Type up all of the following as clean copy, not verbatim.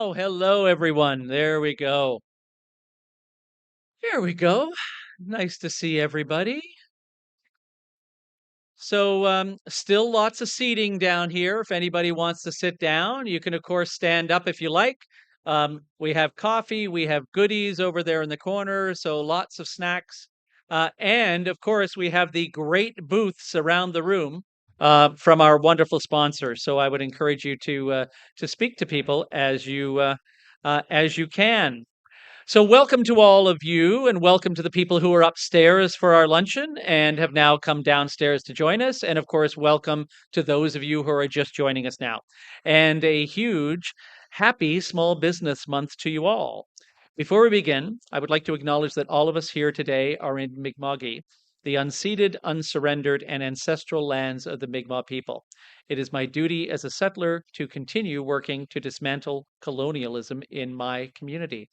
Oh, hello, everyone. There we go. Here we go. Nice to see everybody. Still lots of seating down here. If anybody wants to sit down, you can, of course, stand up if you like. We have coffee, we have goodies over there in the corner, so lots of snacks. And of course, we have the great booths around the room from our wonderful sponsors. So I would encourage you to speak to people as you can. So, welcome to all of you, and welcome to the people who are upstairs for our luncheon and have now come downstairs to join us. And of course, welcome to those of you who are just joining us now. And a huge happy Small Business Month to you all. Before we begin, I would like to acknowledge that all of us here today are in Mi'kma'ki, the unceded, unsurrendered, and ancestral lands of the Mi'kmaq people. It is my duty as a settler to continue working to dismantle colonialism in my community.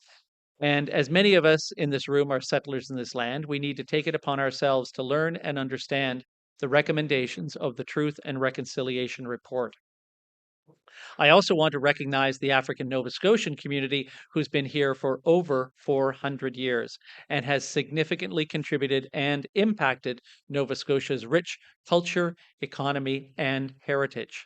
And as many of us in this room are settlers in this land, we need to take it upon ourselves to learn and understand the recommendations of the Truth and Reconciliation Report. I also want to recognize the African Nova Scotian community who's been here for over 400 years and has significantly contributed and impacted Nova Scotia's rich culture, economy, and heritage.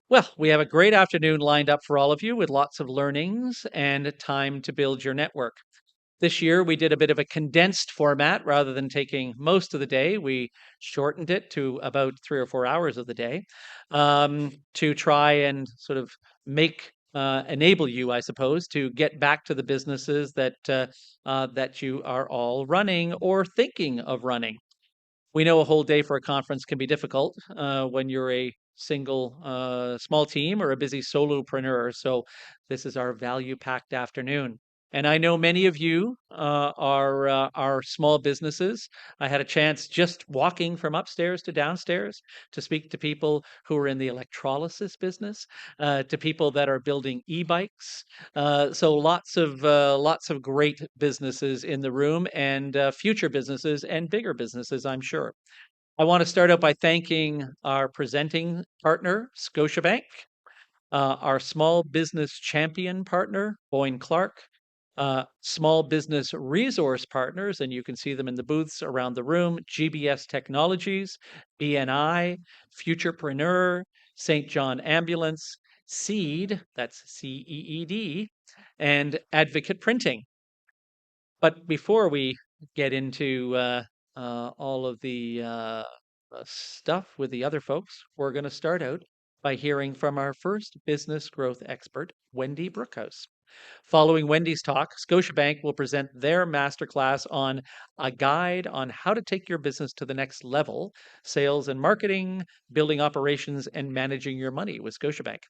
Well, we have a great afternoon lined up for all of you with lots of learnings and time to build your network. This year, we did a bit of a condensed format rather than taking most of the day. We shortened it to about 3 or 4 hours of the day to try and sort of enable you, I suppose, to get back to the businesses that you are all running or thinking of running. We know a whole day for a conference can be difficult when you're a single small team or a busy solopreneur. So this is our value packed afternoon. And I know many of you are small businesses. I had a chance just walking from upstairs to downstairs to speak to people who are in the electrolysis business, to people that are building e-bikes. So lots of great businesses in the room and future businesses and bigger businesses, I'm sure. I want to start out by thanking our presenting partner, Scotiabank, our small business champion partner, Boyne Clark, small business resource partners, and you can see them in the booths around the room, GBS Technologies, BNI, Futurepreneur, St. John Ambulance, Seed, that's CEED, and Advocate Printing. But before we get into all of the stuff with the other folks, we're going to start out by hearing from our first business growth expert, Wendy Brookhouse. Following Wendy's talk, Scotiabank will present their masterclass on a guide on how to take your business to the next level, sales and marketing, building operations, and managing your money with Scotiabank.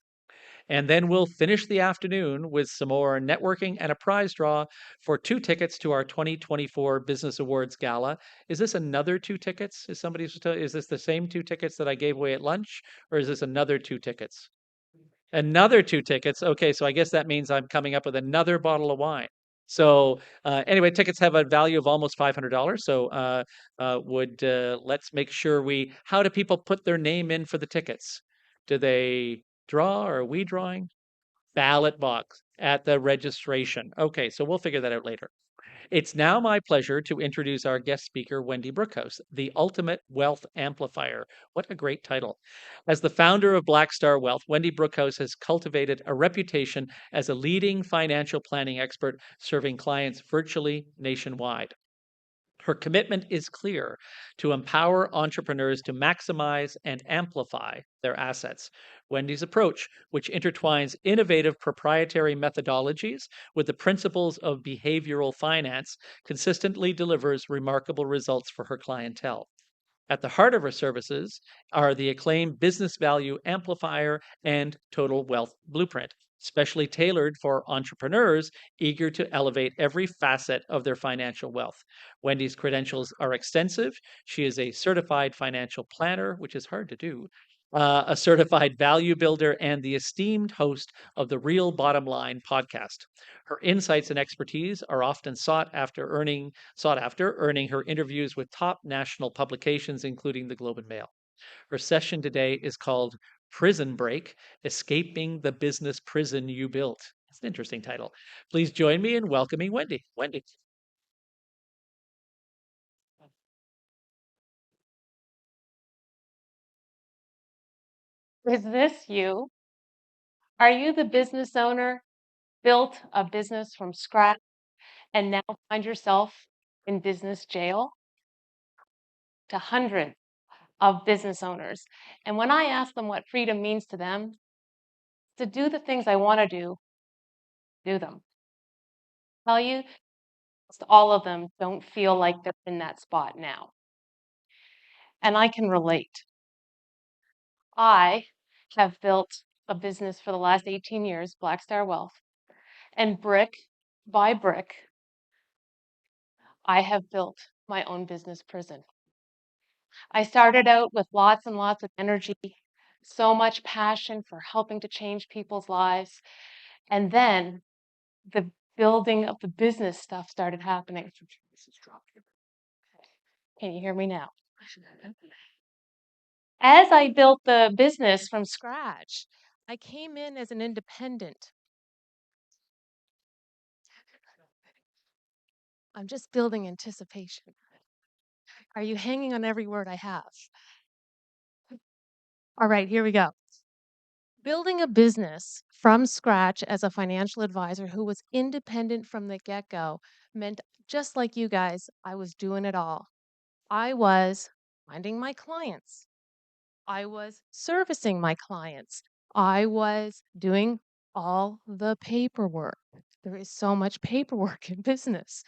And then we'll finish the afternoon with some more networking and a prize draw for 2 tickets to our 2024 Business Awards Gala. Is this another 2 tickets? Is this the same 2 tickets that I gave away at lunch, or is this another 2 tickets? Another 2 tickets. Okay, so I guess that means I'm coming up with another bottle of wine. So anyway, tickets have a value of almost $500. So would let's make sure we. How do people put their name in for the tickets? Do they draw or are we drawing? Ballot box at the registration. Okay, so we'll figure that out later. It's now my pleasure to introduce our guest speaker, Wendy Brookhouse, the ultimate wealth amplifier. What a great title. As the founder of Black Star Wealth, Wendy Brookhouse has cultivated a reputation as a leading financial planning expert serving clients virtually nationwide. Her commitment is clear to empower entrepreneurs to maximize and amplify their assets. Wendy's approach, which intertwines innovative proprietary methodologies with the principles of behavioral finance, consistently delivers remarkable results for her clientele. At the heart of her services are the acclaimed Business Value Amplifier and Total Wealth Blueprint, specially tailored for entrepreneurs eager to elevate every facet of their financial wealth. Wendy's credentials are extensive. She is a certified financial planner, which is hard to do, a certified value builder, and the esteemed host of the Real Bottom Line podcast. Her insights and expertise are often sought after, earning her interviews with top national publications, including the Globe and Mail. Her session today is called Prison Break: Escaping the Business Prison You Built. It's an interesting title. Please join me in welcoming Wendy. Wendy. Is this you? Are you the business owner, built a business from scratch, and now find yourself in business jail? To hundreds of business owners. And when I ask them what freedom means to them, to do the things I want to do them. Tell you, almost all of them don't feel like they're in that spot now. And I can relate. I have built a business for the last 18 years, Black Star Wealth, and brick by brick, I have built my own business prison. I started out with lots and lots of energy, so much passion for helping to change people's lives. And then the building of the business stuff started happening. Can you hear me now? As I built the business from scratch, I came in as an independent. I'm just building anticipation. Are you hanging on every word I have? All right, here we go. Building a business from scratch as a financial advisor who was independent from the get go meant, just like you guys, I was doing it all. I was finding my clients, I was servicing my clients, I was doing all the paperwork. There is so much paperwork in business.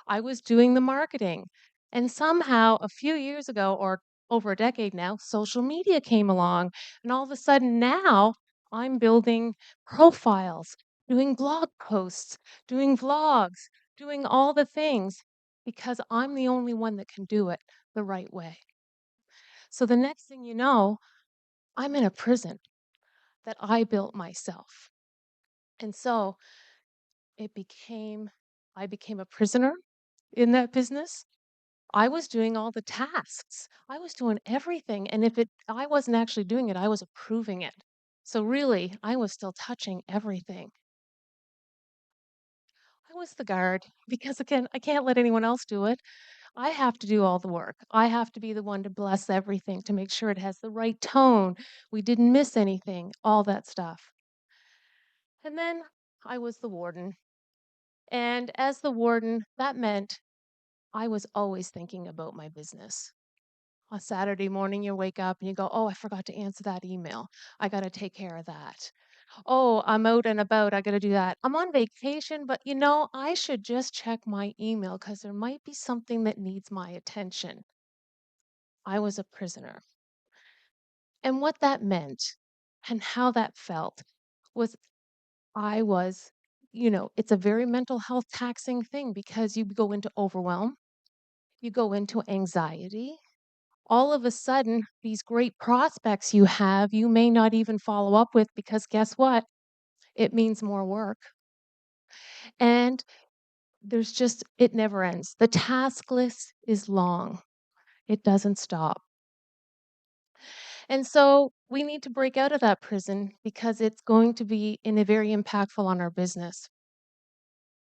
I was doing the marketing. And somehow, a few years ago, or over a decade now, social media came along. And all of a sudden, now I'm building profiles, doing blog posts, doing vlogs, doing all the things because I'm the only one that can do it the right way. So the next thing you know, I'm in a prison that I built myself. And so it became, I became a prisoner in that business. I was doing all the tasks. I was doing everything. And if I wasn't actually doing it, I was approving it. So really, I was still touching everything. I was the guard because again, I can't let anyone else do it. I have to do all the work. I have to be the one to bless everything to make sure it has the right tone. We didn't miss anything, all that stuff. And then I was the warden. And as the warden, that meant I was always thinking about my business. On Saturday morning, you wake up and you go, oh, I forgot to answer that email. I got to take care of that. Oh, I'm out and about. I got to do that. I'm on vacation, but I should just check my email because there might be something that needs my attention. I was a prisoner. And what that meant and how that felt was I was, it's a very mental health taxing thing because you go into overwhelm, you go into anxiety. All of a sudden, these great prospects you have, you may not even follow up with because guess what? It means more work. And it never ends. The task list is long, it doesn't stop. And so we need to break out of that prison because it's going to be very impactful on our business.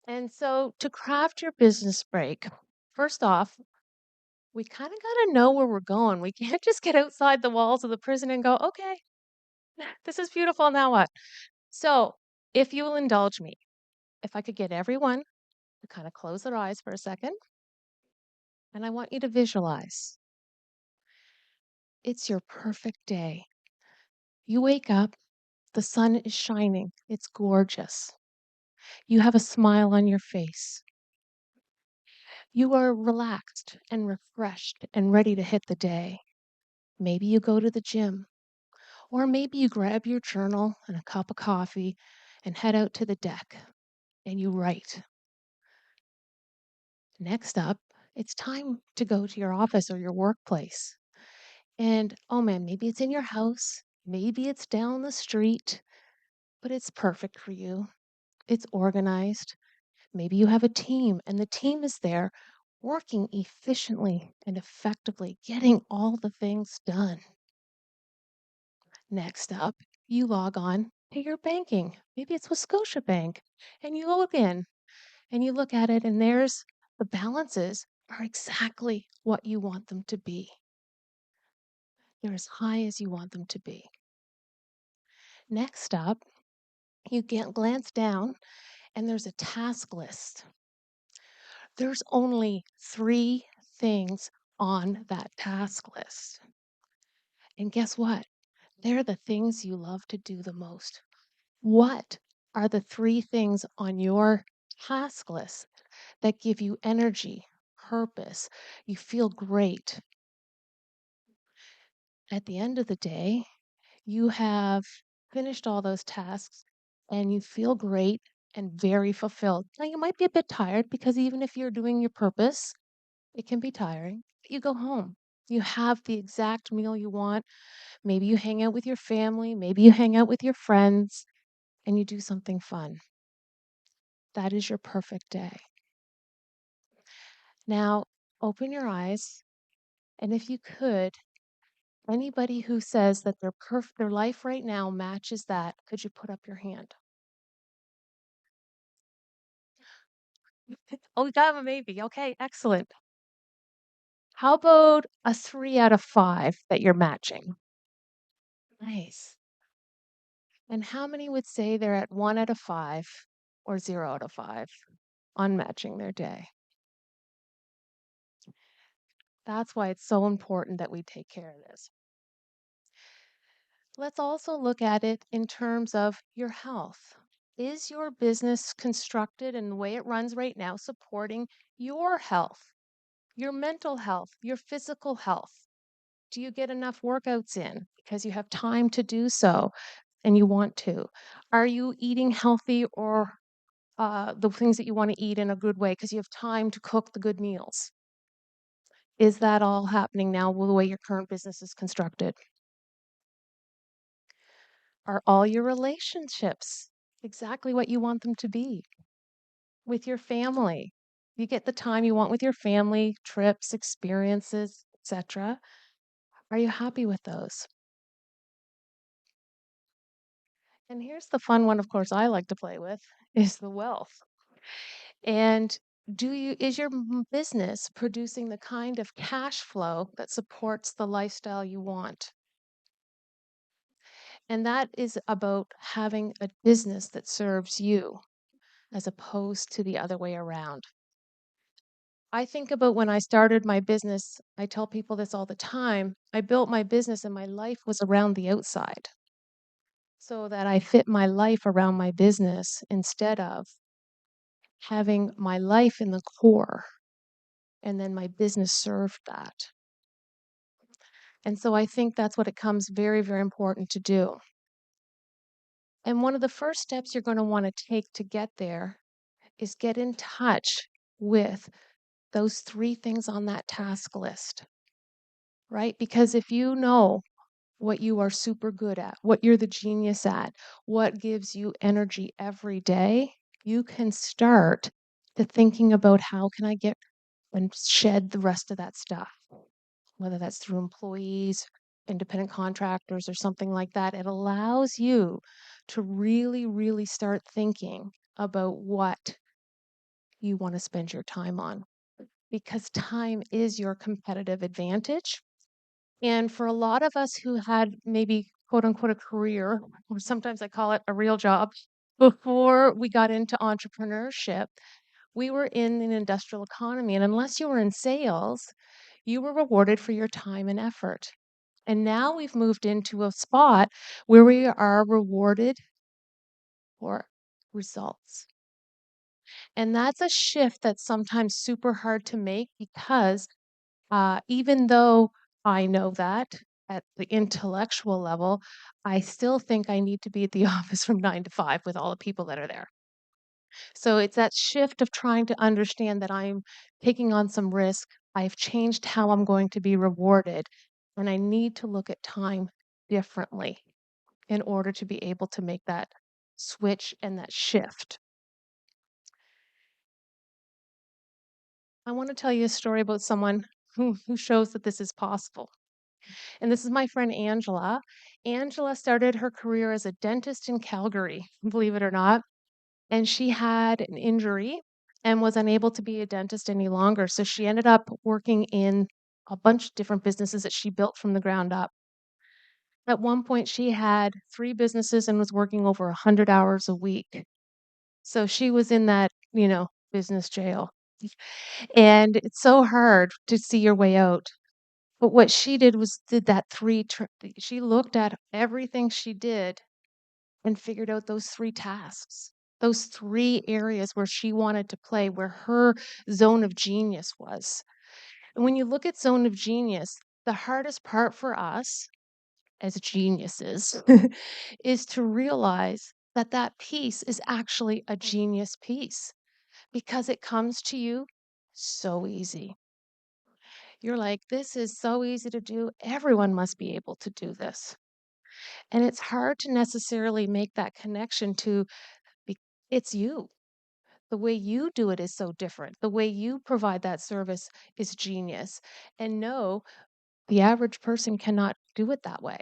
And so to craft your business break, first off, we kind of got to know where we're going. We can't just get outside the walls of the prison and go, okay, this is beautiful. Now what? So, if you will indulge me, if I could get everyone to kind of close their eyes for a second, and I want you to visualize it's your perfect day. You wake up, the sun is shining, it's gorgeous. You have a smile on your face. You are relaxed and refreshed and ready to hit the day. Maybe you go to the gym, or maybe you grab your journal and a cup of coffee and head out to the deck and you write. Next up, it's time to go to your office or your workplace. And oh man, maybe it's in your house, maybe it's down the street, but it's perfect for you. It's organized. Maybe you have a team and the team is there working efficiently and effectively, getting all the things done. Next up, you log on to your banking. Maybe it's with Scotiabank. And you log in and you look at it, and there's the balances are exactly what you want them to be. They're as high as you want them to be. Next up, you get glance down and there's a task list. There's only 3 things on that task list. And guess what? They're the things you love to do the most. What are the 3 things on your task list that give you energy, purpose? You feel great. At the end of the day, you have finished all those tasks and you feel great and very fulfilled. Now, you might be a bit tired because even if you're doing your purpose, it can be tiring. But you go home. You have the exact meal you want. Maybe you hang out with your family. Maybe you hang out with your friends and you do something fun. That is your perfect day. Now, open your eyes. And if you could, anybody who says that their life right now matches that, could you put up your hand? Oh, we got a maybe. Okay, excellent. How about a 3 out of 5 that you're matching? Nice. And how many would say they're at 1 out of 5 or 0 out of 5 on matching their day? That's why it's so important that we take care of this. Let's also look at it in terms of your health. Is your business constructed and the way it runs right now supporting your health, your mental health, your physical health? Do you get enough workouts in because you have time to do so and you want to? Are you eating healthy or the things that you want to eat in a good way because you have time to cook the good meals? Is that all happening now with the way your current business is constructed? Are all your relationships exactly what you want them to be with your family? You get the time you want with your family, trips, experiences, etc. Are you happy with those? And here's the fun one, of course, I like to play with is the wealth. And is your business producing the kind of cash flow that supports the lifestyle you want? And that is about having a business that serves you as opposed to the other way around. I think about when I started my business, I tell people this all the time. I built my business and my life was around the outside so that I fit my life around my business instead of having my life in the core and then my business served that. And so I think that's what it comes very, very important to do. And one of the first steps you're going to want to take to get there is get in touch with those 3 things on that task list, right? Because if you know what you are super good at, what you're the genius at, what gives you energy every day, you can start to thinking about how can I get and shed the rest of that stuff, whether that's through employees, independent contractors, or something like that. It allows you to really, really start thinking about what you want to spend your time on because time is your competitive advantage. And for a lot of us who had maybe quote unquote a career, or sometimes I call it a real job, before we got into entrepreneurship, we were in an industrial economy. And unless you were in sales, you were rewarded for your time and effort. And now we've moved into a spot where we are rewarded for results. And that's a shift that's sometimes super hard to make because even though I know that at the intellectual level, I still think I need to be at the office from 9 to 5 with all the people that are there. So it's that shift of trying to understand that I'm taking on some risk. I've changed how I'm going to be rewarded, and I need to look at time differently in order to be able to make that switch and that shift. I want to tell you a story about someone who shows that this is possible. And this is my friend Angela. Angela started her career as a dentist in Calgary, believe it or not. And she had an injury and was unable to be a dentist any longer. So she ended up working in a bunch of different businesses that she built from the ground up. At one point, she had 3 businesses and was working over 100 hours a week. So she was in that, business jail. And it's so hard to see your way out. But what she did was did that she looked at everything she did and figured out those 3 tasks, those 3 areas where she wanted to play, where her zone of genius was. And when you look at zone of genius, the hardest part for us as geniuses is to realize that that piece is actually a genius piece because it comes to you so easy. You're like, this is so easy to do. Everyone must be able to do this. And it's hard to necessarily make that connection to be- it's you. The way you do it is so different. The way you provide that service is genius. And no, the average person cannot do it that way.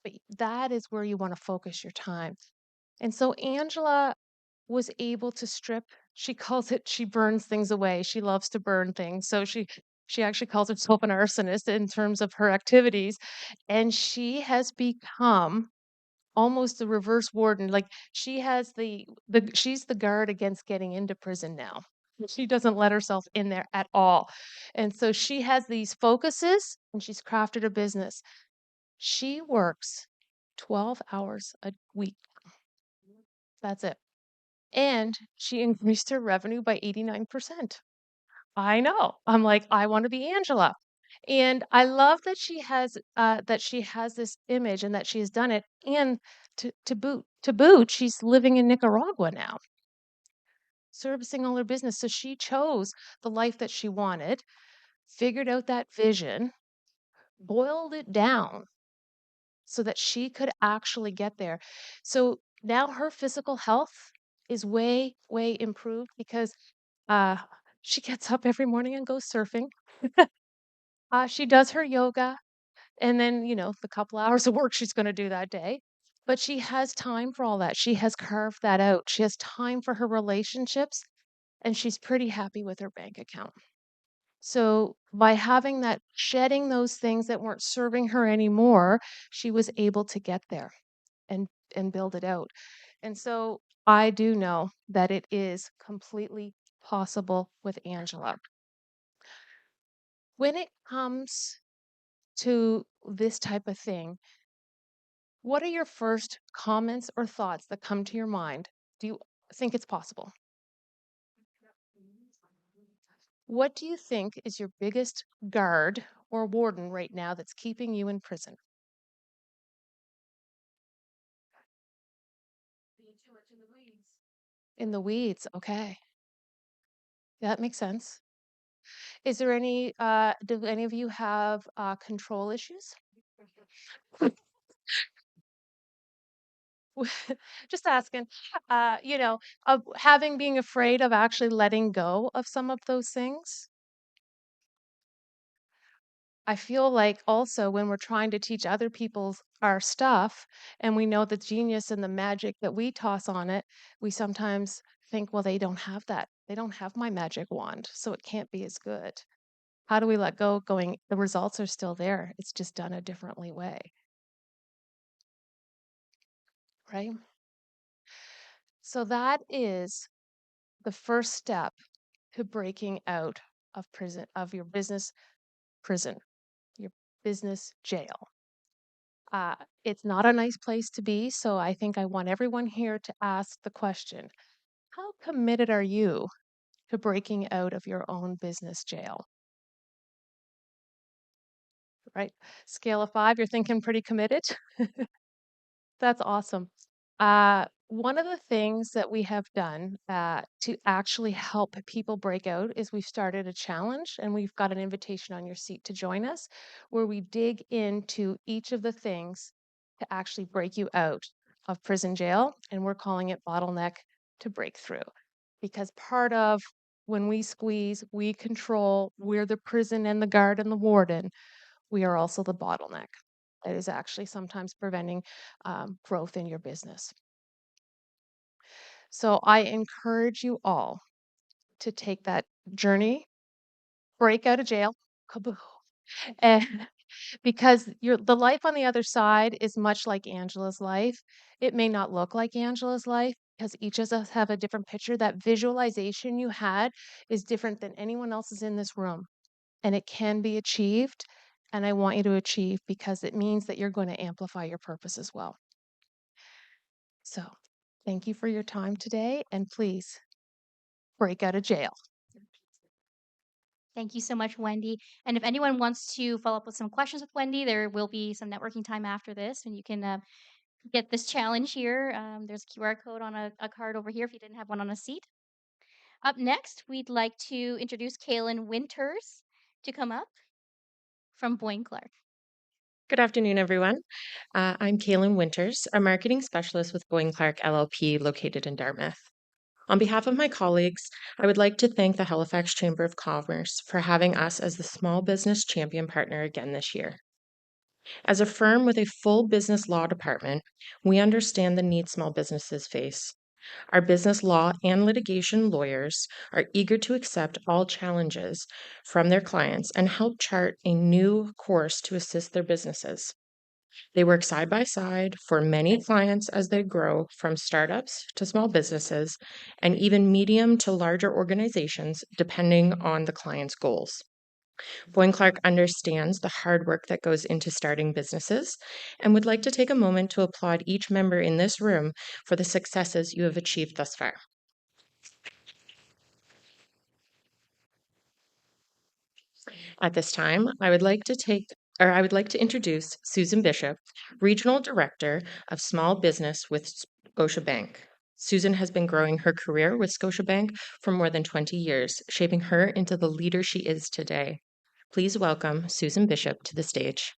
But that is where you want to focus your time. And so Angela was able to strip, she calls it, she burns things away. She loves to burn things. So she actually calls herself an arsonist in terms of her activities. And she has become almost the reverse warden. Like she has the she's the guard against getting into prison now. She doesn't let herself in there at all. And so she has these focuses and she's crafted a business. She works 12 hours a week. That's it. And she increased her revenue by 89%. I know. I'm like, I want to be Angela. And I love that she has this image and that she has done it. And to boot, she's living in Nicaragua now, servicing all her business. So she chose the life that she wanted, figured out that vision, boiled it down so that she could actually get there. So now her physical health is way, way improved because uh, she gets up every morning and goes surfing. She does her yoga and then, the couple hours of work she's going to do that day. But she has time for all that. She has carved that out. She has time for her relationships and she's pretty happy with her bank account. So by having that, shedding those things that weren't serving her anymore, she was able to get there and build it out. And so I do know that it is completely possible with Angela. When it comes to this type of thing, what are your first comments or thoughts that come to your mind? Do you think it's possible? What do you think is your biggest guard or warden right now that's keeping you in prison? In the weeds, okay. That makes sense. Is there do any of you have control issues? Just asking, of having being afraid of actually letting go of some of those things. I feel like also when we're trying to teach other people our stuff and we know the genius and the magic that we toss on it, we sometimes think, well, they don't have that. They don't have my magic wand, so it can't be as good. How do we let go going, the results are still there. It's just done a differently way, right? So that is the first step to breaking out of prison, of your business prison, your business jail. Uh, it's not a nice place to be, so I think I want everyone here to ask the question, how committed are you to breaking out of your own business jail? Right? Scale of 5, you're thinking pretty committed? That's awesome. One of the things that we have done to actually help people break out is we've started a challenge and we've got an invitation on your seat to join us where we dig into each of the things to actually break you out of prison jail. And we're calling it bottleneck to breakthrough because part of when we squeeze, we control, we're the prison and the guard and the warden. we are also the bottleneck that is actually sometimes preventing growth in your business. So I encourage you all to take that journey, break out of jail, kaboo, and because the life on the other side is much like Angela's life. It may not look like Angela's life because each of us have a different picture. That visualization you had is different than anyone else's in this room, and it can be achieved. And I want you to achieve because it means that you're going to amplify your purpose as well. So, thank you for your time today, and please break out of jail. Thank you so much, Wendy. And if anyone wants to follow up with some questions with Wendy, there will be some networking time after this, and you can get this challenge here. There's a QR code on a card over here if you didn't have one on a seat. Up next, we'd like to introduce Kaylin Winters to come up from Boyne Clark. Good afternoon, everyone. I'm Kaylin Winters, a marketing specialist with Boyne Clark LLP located in Dartmouth. On behalf of my colleagues, I would like to thank the Halifax Chamber of Commerce for having us as the Small Business Champion Partner again this year. As a firm with a full business law department, we understand the needs small businesses face. Our business law and litigation lawyers are eager to accept all challenges from their clients and help chart a new course to assist their businesses. They work side by side for many clients as they grow from startups to small businesses and even medium to larger organizations, depending on the client's goals. Boyne Clark understands the hard work that goes into starting businesses and would like to take a moment to applaud each member in this room for the successes you have achieved thus far. At this time, I would like to introduce Susan Bishop, Regional Director of Small Business with Scotiabank. Susan has been growing her career with Scotiabank for more than 20 years, shaping her into the leader she is today. Please welcome Susan Bishop to the stage.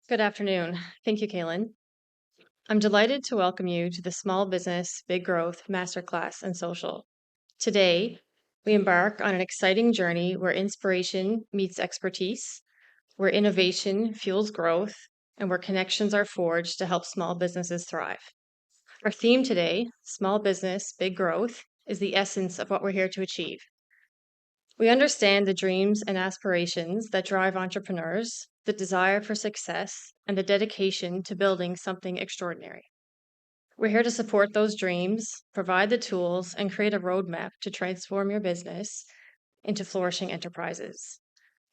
Good afternoon. Thank you, Kaylin. I'm delighted to welcome you to the Small Business Big Growth Masterclass and Social. Today, we embark on an exciting journey where inspiration meets expertise, where innovation fuels growth, and where connections are forged to help small businesses thrive. Our theme today, Small Business Big Growth, is the essence of what we're here to achieve. We understand the dreams and aspirations that drive entrepreneurs, the desire for success, and the dedication to building something extraordinary. We're here to support those dreams, provide the tools, and create a roadmap to transform your business into flourishing enterprises.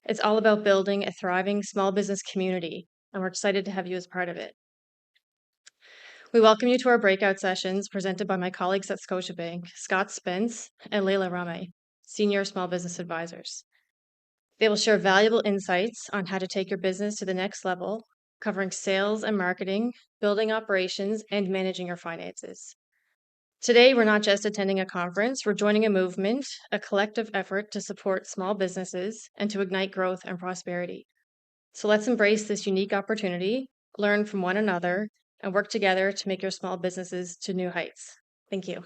It's all about building a thriving small business community, and we're excited to have you as part of it. We welcome you to our breakout sessions presented by my colleagues at Scotiabank, Scott Spence and Leila Rame, Senior Small Business Advisors. They will share valuable insights on how to take your business to the next level, covering sales and marketing, building operations, and managing your finances. Today, we're not just attending a conference, we're joining a movement, a collective effort to support small businesses and to ignite growth and prosperity. So let's embrace this unique opportunity, learn from one another, and work together to make your small businesses to new heights. Thank you.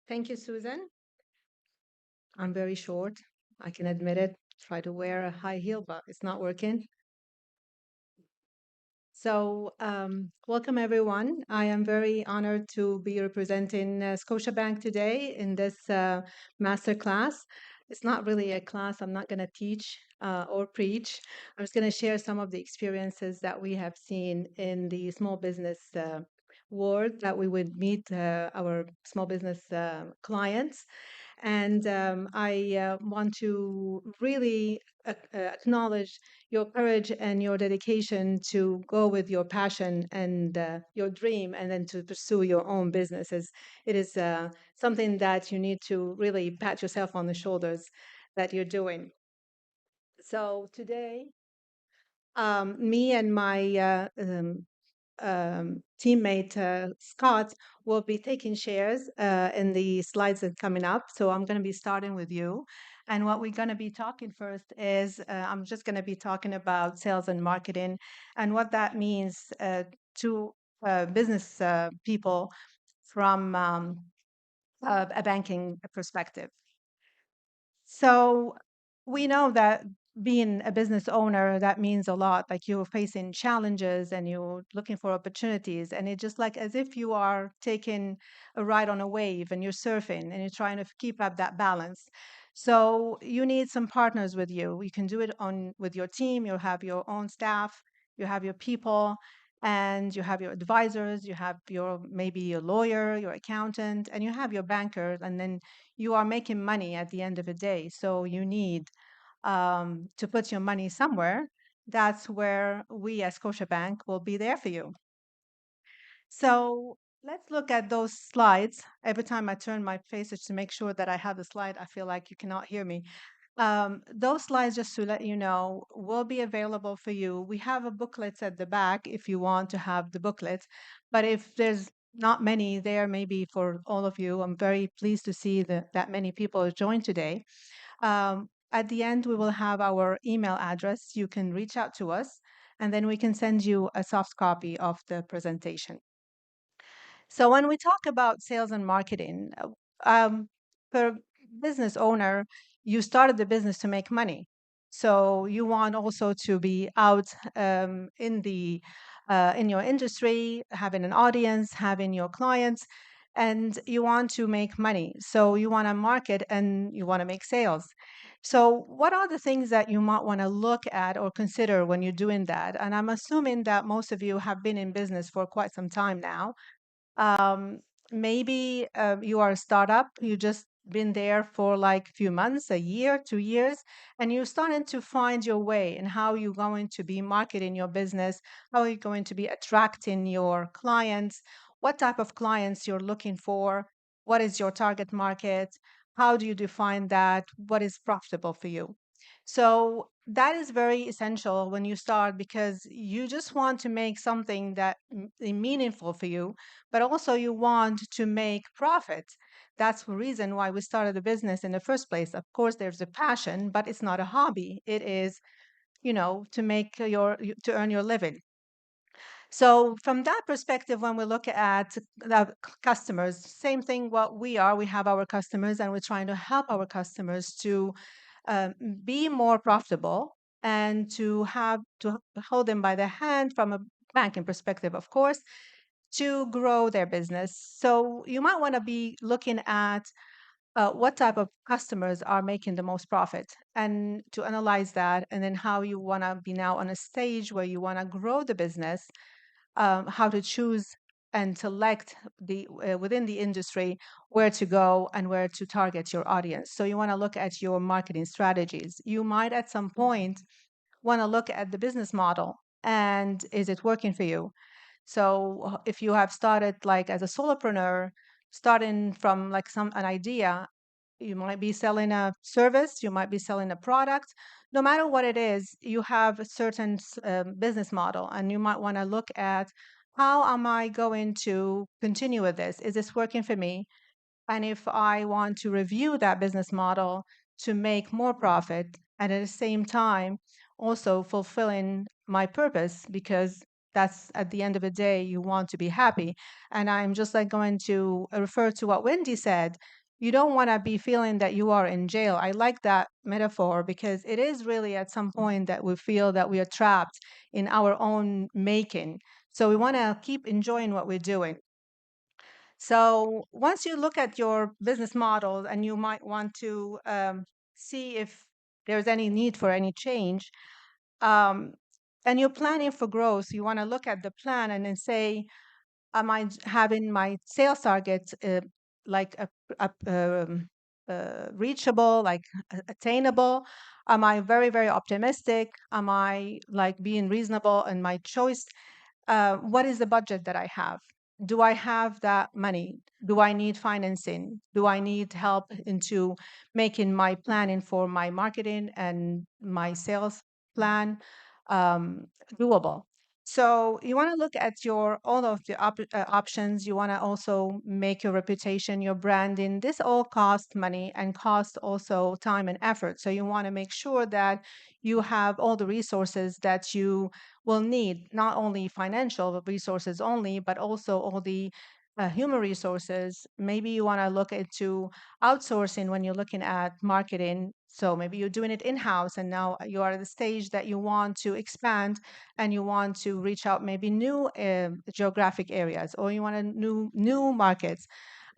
Thank you, Susan. I'm very short. I can admit it. Try to wear a high heel, but it's not working. So, welcome everyone. I am very honored to be representing Scotiabank today in this master class. It's not really a class. I'm not going to teach or preach. I'm just going to share some of the experiences that we have seen in the small business world that we would meet our small business clients. And I want to really acknowledge your courage and your dedication to go with your passion and your dream and then to pursue your own businesses. It is something that you need to really pat yourself on the shoulders that you're doing. So today, me and my teammate Scott will be taking shares in the slides that are coming up. So I'm going to be starting with you. And what we're going to be talking first is I'm just going to be talking about sales and marketing and what that means to business people from a banking perspective. So we know that being a business owner, that means a lot. Like you're facing challenges and you're looking for opportunities. And it's just like as if you are taking a ride on a wave and you're surfing and you're trying to keep up that balance. So you need some partners with you. You can do it on with your team. You have your own staff, you have your people, and you have your advisors, you have your maybe your lawyer, your accountant, and you have your banker, and then you are making money at the end of the day. So you need to put your money somewhere. That's where we as Scotiabank will be there for you. So let's look at those slides. Every time I turn my face to make sure that I have the slide, I feel like you cannot hear me. Those slides, just to let you know, will be available for you. We have a booklet at the back if you want to have the booklet. But if there's not many there, maybe for all of you, I'm very pleased to see that many people joined today. At the end, we will have our email address. You can reach out to us, and then we can send you a soft copy of the presentation. So when we talk about sales and marketing, per business owner, you started the business to make money. So you want also to be out in your industry, having an audience, having your clients, and you want to make money. So you want to market and you want to make sales. So what are the things that you might want to look at or consider when you're doing that? And I'm assuming that most of you have been in business for quite some time now. um, Maybe you are a startup, you just been there for like a few months, a year, 2 years, and you're starting to find your way and how you're going to be marketing your business, how are you going to be attracting your clients, what type of clients you're looking for, what is your target market, how do you define that, what is profitable for you. So that is very essential when you start because you just want to make something that meaningful for you, but also you want to make profit. That's the reason why we started the business in the first place. Of course, there's a passion, but it's not a hobby. It is, to make to earn your living. So from that perspective, when we look at the customers, same thing. What we have our customers, and we're trying to help our customers to um, be more profitable and to have to hold them by the hand from a banking perspective, of course, to grow their business. So you might want to be looking at what type of customers are making the most profit and to analyze that, and then how you want to be now on a stage where you want to grow the business, how to choose and select the within the industry where to go and where to target your audience. So you want to look at your marketing strategies. You might at some point want to look at the business model and is it working for you. So if you have started like as a solopreneur, starting from like an idea, you might be selling a service, you might be selling a product. No matter what it is, you have a certain business model, and you might want to look at how am I going to continue with this? Is this working for me? And if I want to review that business model to make more profit and at the same time also fulfilling my purpose, because that's at the end of the day, you want to be happy. And I'm just like going to refer to what Wendy said. You don't want to be feeling that you are in jail. I like that metaphor because it is really at some point that we feel that we are trapped in our own making. So we want to keep enjoying what we're doing. So once you look at your business model and you might want to see if there's any need for any change, um, and you're planning for growth, you want to look at the plan and then say, am I having my sales targets like reachable, like attainable? Am I very, very optimistic? Am I like being reasonable in my choice? What is the budget that I have? Do I have that money? Do I need financing? Do I need help into making my planning for my marketing and my sales plan doable? So you want to look at your all of the options. You want to also make your reputation, your branding. This all costs money and costs also time and effort. So you want to make sure that you have all the resources that you will need, not only financial resources only, but also all the human resources. Maybe you want to look into outsourcing when you're looking at marketing. So maybe you're doing it in-house and now you are at the stage that you want to expand and you want to reach out maybe new geographic areas or you want a new markets.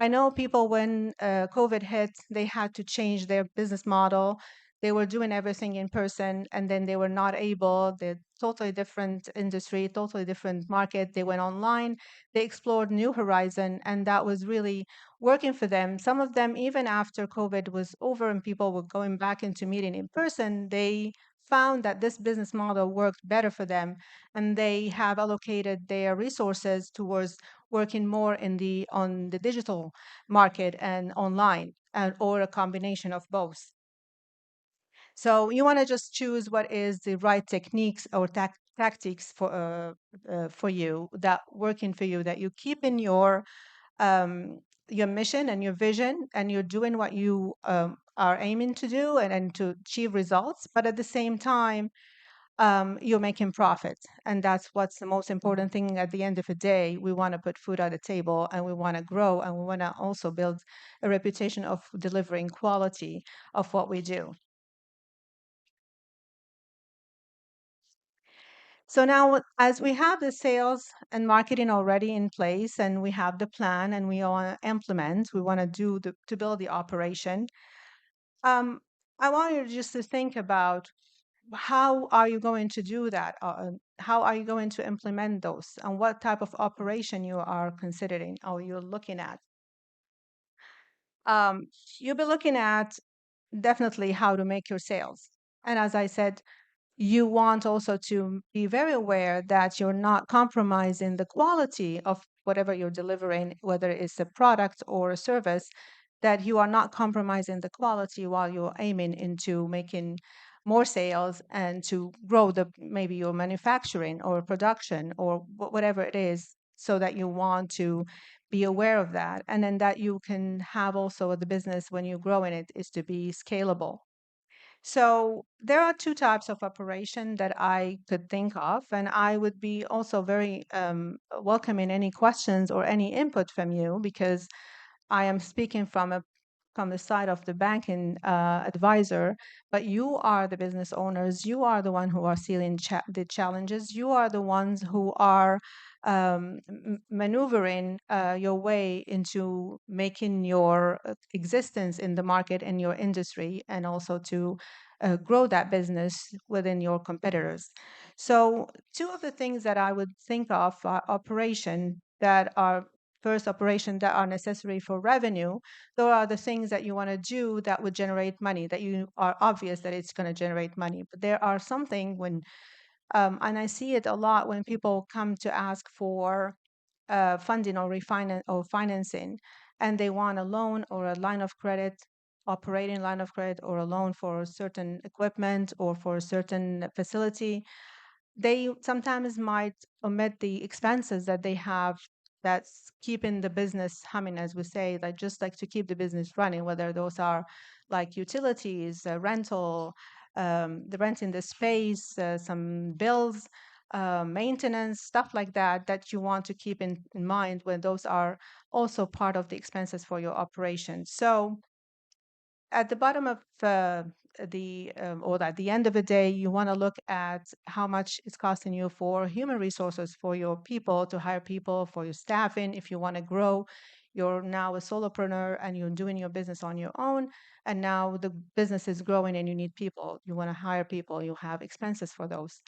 I know people when COVID hit, they had to change their business model. They were doing everything in person and then they were not able. They're totally different industry, totally different market. They went online, they explored new horizon, and that was really working for them. Some of them, even after COVID was over and people were going back into meeting in person, they found that this business model worked better for them and they have allocated their resources towards working more in the on the digital market and online and, or a combination of both. So you want to just choose what is the right techniques or tactics for you that working for you that you keep in your mission and your vision and you're doing what you are aiming to do and to achieve results, but at the same time you're making profit. And that's what's the most important thing at the end of the day. We want to put food on the table and we want to grow and we want to also build a reputation of delivering quality of what we do. So now, as we have the sales and marketing already in place and we have the plan and we want to implement, we want to do to build the operation. Um, I want you just to think about how are you going to do that? How are you going to implement those? And what type of operation you are considering or you're looking at? Um, you'll be looking at definitely how to make your sales. And as I said, you want also to be very aware that you're not compromising the quality of whatever you're delivering, whether it's a product or a service, that you are not compromising the quality while you're aiming into making more sales and to grow the maybe your manufacturing or production or whatever it is, so that you want to be aware of that. And then that you can have also the business when you grow in it is to be scalable. So there are two types of operation that I could think of, and I would be also very welcoming any questions or any input from you because I am speaking from the side of the banking advisor, but you are the business owners. You are the one who are seeing the challenges. You are the ones who are maneuvering your way into making your existence in the market and your industry, and also to grow that business within your competitors. So, two of the things that I would think of are operation that are first operation that are necessary for revenue. Those are the things that you want to do that would generate money, that you are obvious that it's going to generate money. But there are something when, and I see it a lot when people come to ask for funding or refinance or financing, and they want a loan or a line of credit, operating line of credit, or a loan for certain equipment or for a certain facility. They sometimes might omit the expenses that they have that's keeping the business humming, as we say, like just like to keep the business running, whether those are like utilities, rental, the renting the space, some bills, maintenance, stuff like that, that you want to keep in mind when those are also part of the expenses for your operation. So at the bottom of the or at the end of the day, you want to look at how much it's costing you for human resources, for your people, to hire people, for your staffing. If you want to grow, you're now a solopreneur and you're doing your business on your own, and now the business is growing and you need people. You want to hire people. You have expenses for those.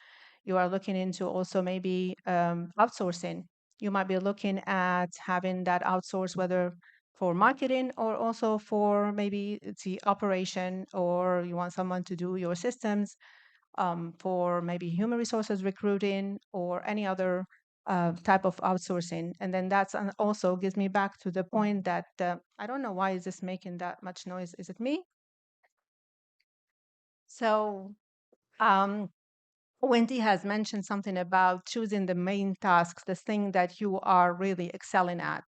You are looking into also maybe outsourcing. You might be looking at having that outsource, whether for marketing or also for maybe it's the operation, or you want someone to do your systems, for maybe human resources recruiting or any other type of outsourcing. And then that's also gives me back to the point that I don't know why is this making that much noise. Is it me? So um, Wendy has mentioned something about choosing the main tasks, the thing that you are really excelling at.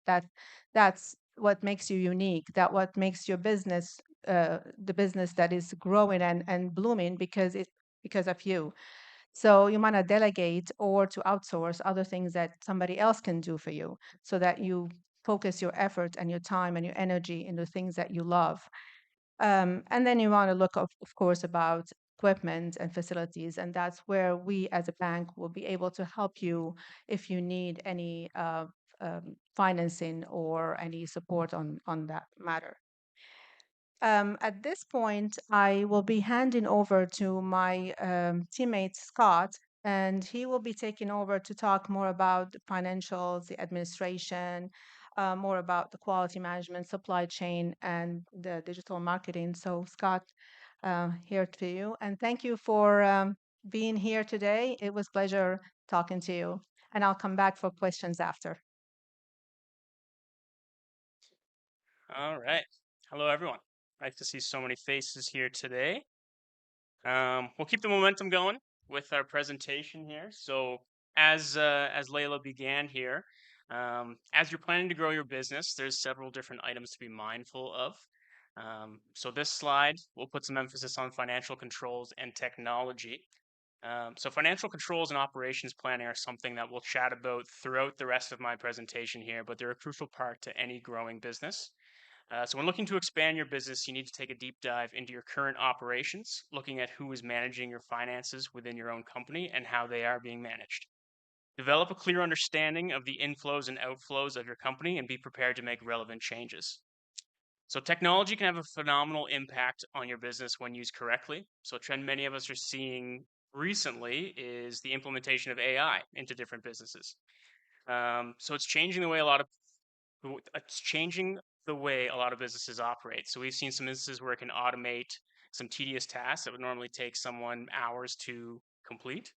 That's what makes you unique. That what makes your business the business that is growing and blooming because of you. So you might not delegate or to outsource other things that somebody else can do for you, so that you focus your effort and your time and your energy in the things that you love. And then you want to look, of course, about equipment and facilities, and that's where we as a bank will be able to help you if you need any financing or any support on that matter. At this point, I will be handing over to my teammate Scott, and he will be taking over to talk more about the financials, the administration, more about the quality management, supply chain, and the digital marketing. So, Scott, here to you, and thank you for being here today. It was a pleasure talking to you, and I'll come back for questions after. All right. Hello, everyone. Nice to see so many faces here today. We'll keep the momentum going with our presentation here. So, as Layla began here, as you're planning to grow your business, there's several different items to be mindful of. So this slide will put some emphasis on financial controls and technology. So financial controls and operations planning are something that we'll chat about throughout the rest of my presentation here, but they're a crucial part to any growing business. So when looking to expand your business, you need to take a deep dive into your current operations, looking at who is managing your finances within your own company and how they are being managed. Develop a clear understanding of the inflows and outflows of your company and be prepared to make relevant changes. So technology can have a phenomenal impact on your business when used correctly. So a trend many of us are seeing recently is the implementation of AI into different businesses. So it's changing the way a lot of businesses operate. So we've seen some instances where it can automate some tedious tasks that would normally take someone hours to complete.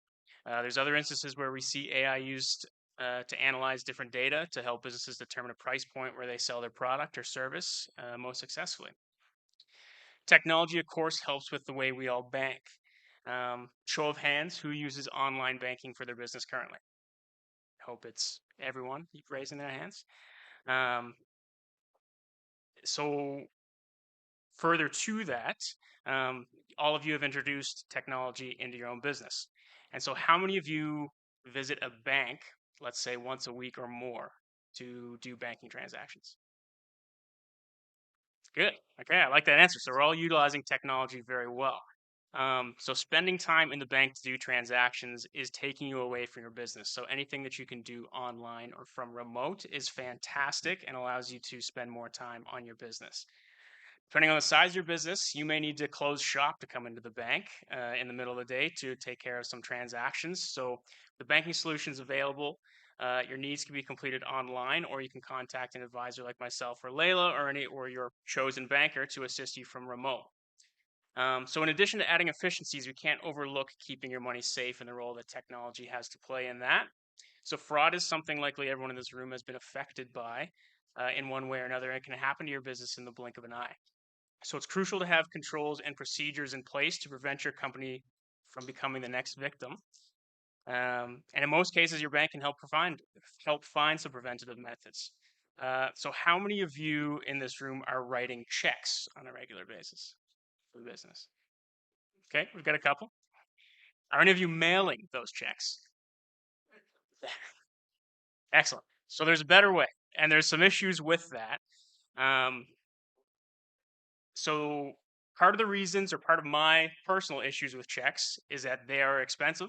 There's other instances where we see AI used to analyze different data to help businesses determine a price point where they sell their product or service most successfully. Technology, of course, helps with the way we all bank. Show of hands, who uses online banking for their business currently? Hope it's everyone raising their hands. So further to that, all of you have introduced technology into your own business. And so how many of you visit a bank, let's say once a week or more, to do banking transactions? Good. Okay, I like that answer. So we're all utilizing technology very well. So spending time in the bank to do transactions is taking you away from your business. So anything that you can do online or from remote is fantastic and allows you to spend more time on your business. Depending on the size of your business, you may need to close shop to come into the bank in the middle of the day to take care of some transactions. So the banking solutions available, your needs can be completed online, or you can contact an advisor like myself or Layla or your chosen banker to assist you from remote. So in addition to adding efficiencies, we can't overlook keeping your money safe and the role that technology has to play in that. So fraud is something likely everyone in this room has been affected by in one way or another. It can happen to your business in the blink of an eye. So it's crucial to have controls and procedures in place to prevent your company from becoming the next victim. And in most cases, your bank can help find some preventative methods. So how many of you in this room are writing checks on a regular basis for the business? Okay, we've got a couple. Are any of you mailing those checks? Excellent. So there's a better way, and there's some issues with that. So part of the reasons or part of my personal issues with checks is that they are expensive.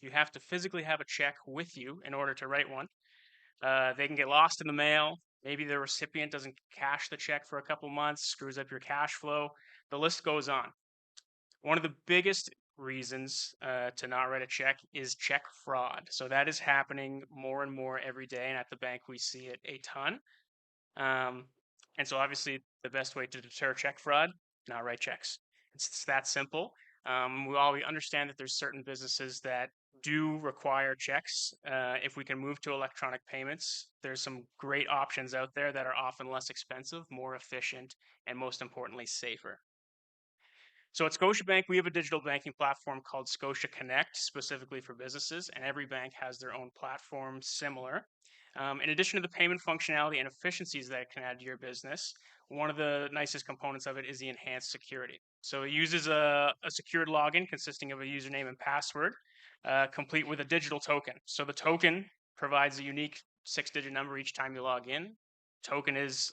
You have to physically have a check with you in order to write one. They can get lost in the mail. Maybe the recipient doesn't cash the check for a couple months, screws up your cash flow. The list goes on. One of the biggest reasons to not write a check is check fraud. So that is happening more and more every day, and at the bank we see it a ton. And so obviously the best way to deter check fraud, not write checks. It's that simple. We understand that there's certain businesses that do require checks. If we can move to electronic payments, there's some great options out there that are often less expensive, more efficient, and most importantly, safer. So at Scotiabank, we have a digital banking platform called Scotia Connect, specifically for businesses, and every bank has their own platform similar. In addition to the payment functionality and efficiencies that it can add to your business, one of the nicest components of it is the enhanced security. So it uses a secured login consisting of a username and password, complete with a digital token. So the token provides a unique 6-digit number each time you log in. Token is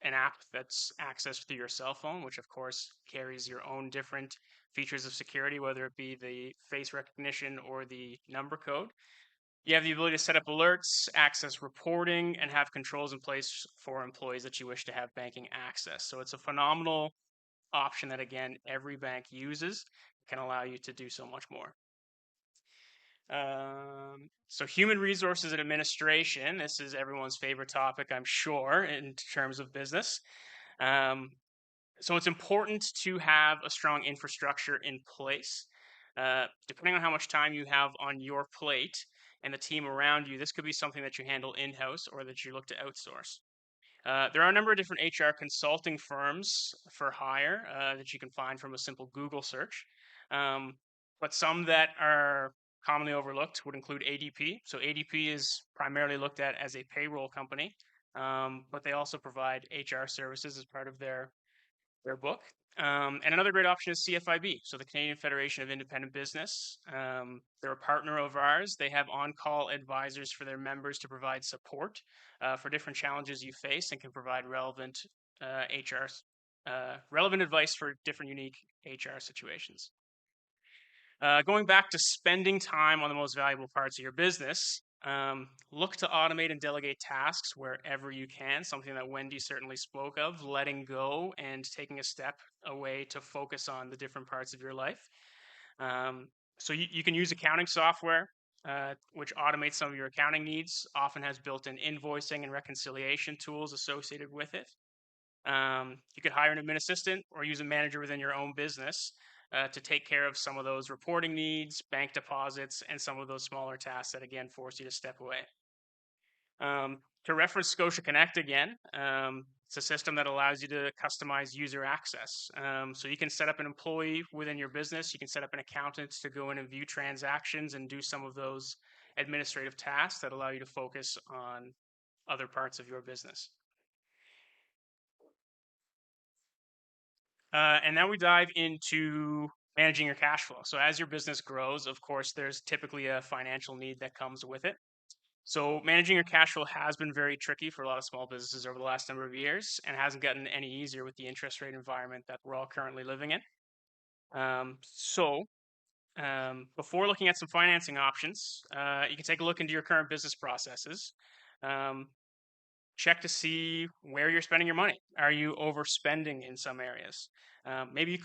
an app that's accessed through your cell phone, which of course carries your own different features of security, whether it be the face recognition or the number code. You have the ability to set up alerts, access reporting, and have controls in place for employees that you wish to have banking access. So it's a phenomenal option that, again, every bank uses. It can allow you to do so much more. So human resources and administration, this is everyone's favorite topic, I'm sure, in terms of business. So it's important to have a strong infrastructure in place. Depending on how much time you have on your plate and the team around you, this could be something that you handle in-house or that you look to outsource. There are a number of different HR consulting firms for hire that you can find from a simple Google search. But some that are commonly overlooked would include ADP. So ADP is primarily looked at as a payroll company, but they also provide HR services as part of their book. And another great option is CFIB, so the Canadian Federation of Independent Business. They're a partner of ours. They have on-call advisors for their members to provide support for different challenges you face and can provide relevant relevant advice for different unique HR situations. Going back to spending time on the most valuable parts of your business, look to automate and delegate tasks wherever you can, something that Wendy certainly spoke of, letting go and taking a step away to focus on the different parts of your life. So you can use accounting software, which automates some of your accounting needs, often has built-in invoicing and reconciliation tools associated with it. You could hire an admin assistant or use a manager within your own business to take care of some of those reporting needs, bank deposits, and some of those smaller tasks that, again, force you to step away. To reference Scotia Connect again, it's a system that allows you to customize user access. So you can set up an employee within your business. You can set up an accountant to go in and view transactions and do some of those administrative tasks that allow you to focus on other parts of your business. And now we dive into managing your cash flow. So as your business grows, of course, there's typically a financial need that comes with it. So managing your cash flow has been very tricky for a lot of small businesses over the last number of years and hasn't gotten any easier with the interest rate environment that we're all currently living in. Before looking at some financing options, you can take a look into your current business processes. Check to see where you're spending your money. Are you overspending in some areas? Maybe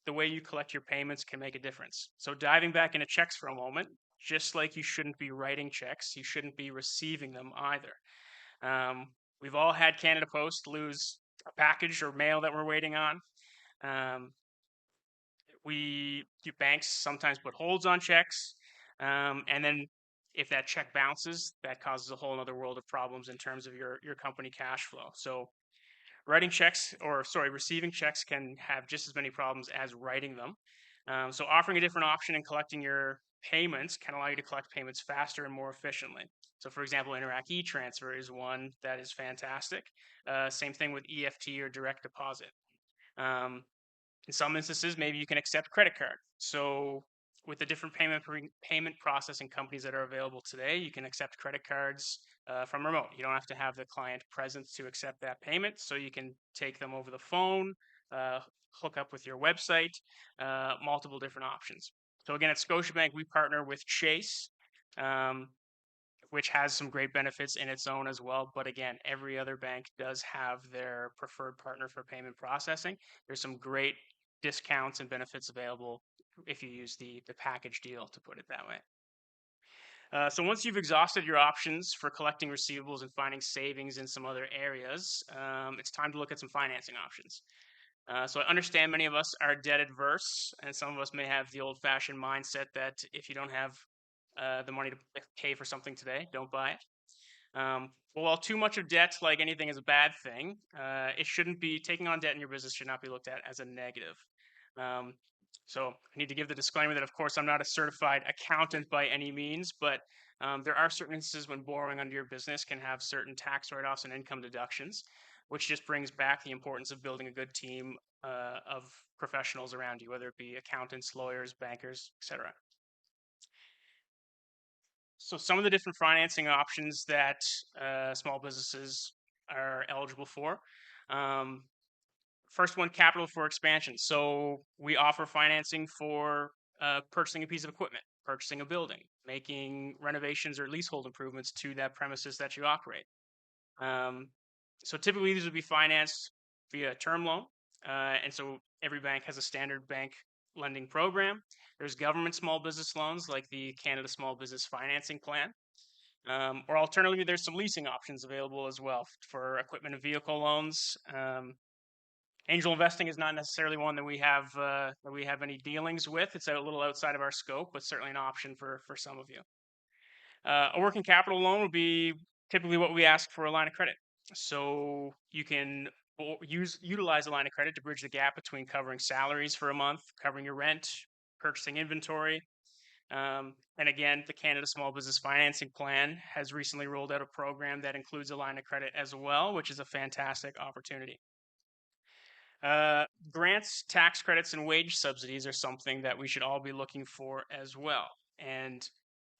the way you collect your payments can make a difference. So diving back into checks for a moment, just like you shouldn't be writing checks, you shouldn't be receiving them either. We've all had Canada Post lose a package or mail that we're waiting on. Banks sometimes put holds on checks, and then if that check bounces, that causes a whole other world of problems in terms of your company cash flow. So receiving checks can have just as many problems as writing them. So offering a different option and collecting your payments can allow you to collect payments faster and more efficiently. So for example, Interac e-transfer is one that is fantastic. Same thing with EFT or direct deposit. In some instances, maybe you can accept credit card. So with the different payment processing companies that are available today, you can accept credit cards from remote. You don't have to have the client present to accept that payment. So you can take them over the phone, hook up with your website, multiple different options. So again, at Scotiabank, we partner with Chase, which has some great benefits in its own as well. But again, every other bank does have their preferred partner for payment processing. There's some great discounts and benefits available if you use the package deal, to put it that way. So once you've exhausted your options for collecting receivables and finding savings in some other areas, it's time to look at some financing options. So I understand many of us are debt adverse, and some of us may have the old-fashioned mindset that if you don't have the money to pay for something today, don't buy it. While too much of debt, like anything, is a bad thing, taking on debt in your business should not be looked at as a negative. So I need to give the disclaimer that, of course, I'm not a certified accountant by any means, but there are certain instances when borrowing under your business can have certain tax write-offs and income deductions, which just brings back the importance of building a good team of professionals around you, whether it be accountants, lawyers, bankers, etc. So some of the different financing options that small businesses are eligible for. First one, capital for expansion. So we offer financing for purchasing a piece of equipment, purchasing a building, making renovations or leasehold improvements to that premises that you operate. So typically these would be financed via term loan. And so every bank has a standard bank lending program. There's government small business loans like the Canada Small Business Financing Plan. Or alternatively, there's some leasing options available as well for equipment and vehicle loans. Angel investing is not necessarily one that we have any dealings with. It's a little outside of our scope, but certainly an option for some of you. A working capital loan would be typically what we ask for a line of credit. So you can utilize a line of credit to bridge the gap between covering salaries for a month, covering your rent, purchasing inventory. And again, the Canada Small Business Financing Plan has recently rolled out a program that includes a line of credit as well, which is a fantastic opportunity. Grants, tax credits, and wage subsidies are something that we should all be looking for as well. And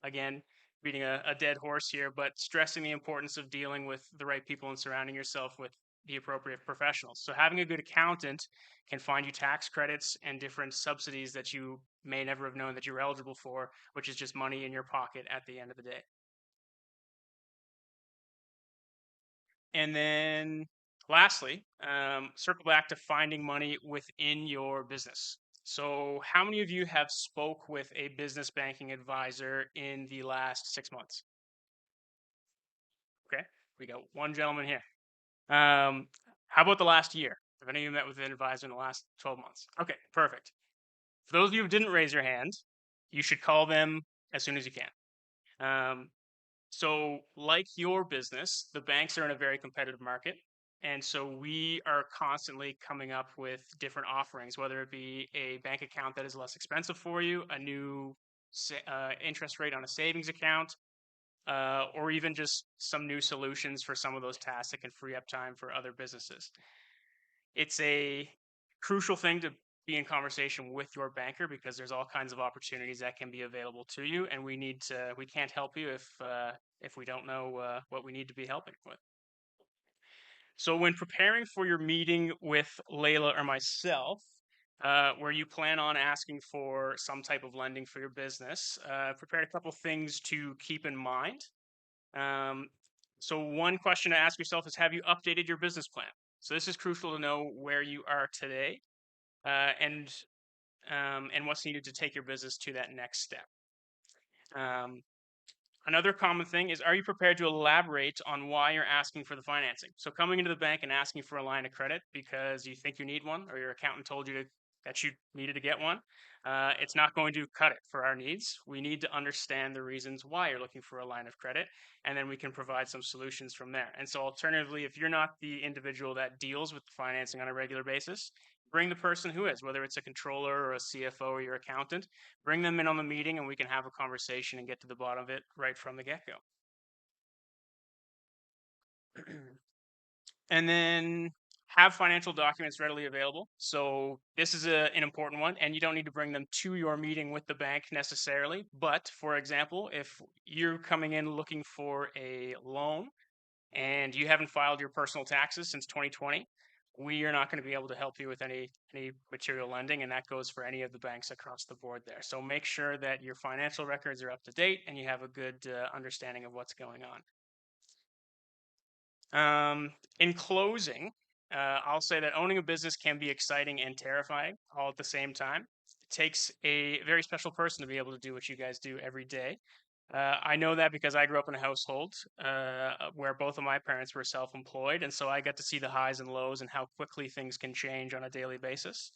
again, beating a dead horse here, but stressing the importance of dealing with the right people and surrounding yourself with the appropriate professionals. So having a good accountant can find you tax credits and different subsidies that you may never have known that you were eligible for, which is just money in your pocket at the end of the day. And then lastly, circle back to finding money within your business. So how many of you have spoke with a business banking advisor in the last 6 months? Okay, we got one gentleman here. How about the last year? Have any of you met with an advisor in the last 12 months? Okay, perfect. For those of you who didn't raise your hand, you should call them as soon as you can. So like your business, the banks are in a very competitive market. And so we are constantly coming up with different offerings, whether it be a bank account that is less expensive for you, a new interest rate on a savings account, or even just some new solutions for some of those tasks that can free up time for other businesses. It's a crucial thing to be in conversation with your banker because there's all kinds of opportunities that can be available to you, and we can't help you if we don't know what we need to be helping with. So when preparing for your meeting with Layla or myself, where you plan on asking for some type of lending for your business, prepared a couple things to keep in mind. So one question to ask yourself is, have you updated your business plan? So this is crucial to know where you are today and what's needed to take your business to that next step. Another common thing is, are you prepared to elaborate on why you're asking for the financing? So coming into the bank and asking for a line of credit because you think you need one or your accountant told you that you needed to get one, it's not going to cut it for our needs. We need to understand the reasons why you're looking for a line of credit, and then we can provide some solutions from there. And so alternatively, if you're not the individual that deals with the financing on a regular basis, bring the person who is, whether it's a controller or a CFO or your accountant, bring them in on the meeting and we can have a conversation and get to the bottom of it right from the get-go. And then have financial documents readily available. So this is an important one, and you don't need to bring them to your meeting with the bank necessarily. But for example, if you're coming in looking for a loan and you haven't filed your personal taxes since 2020, we are not going to be able to help you with any material lending, and that goes for any of the banks across the board there. So make sure that your financial records are up to date and you have a good understanding of what's going on. In closing, I'll say that owning a business can be exciting and terrifying all at the same time. It takes a very special person to be able to do what you guys do every day. I know that because I grew up in a household where both of my parents were self-employed, and so I got to see the highs and lows and how quickly things can change on a daily basis.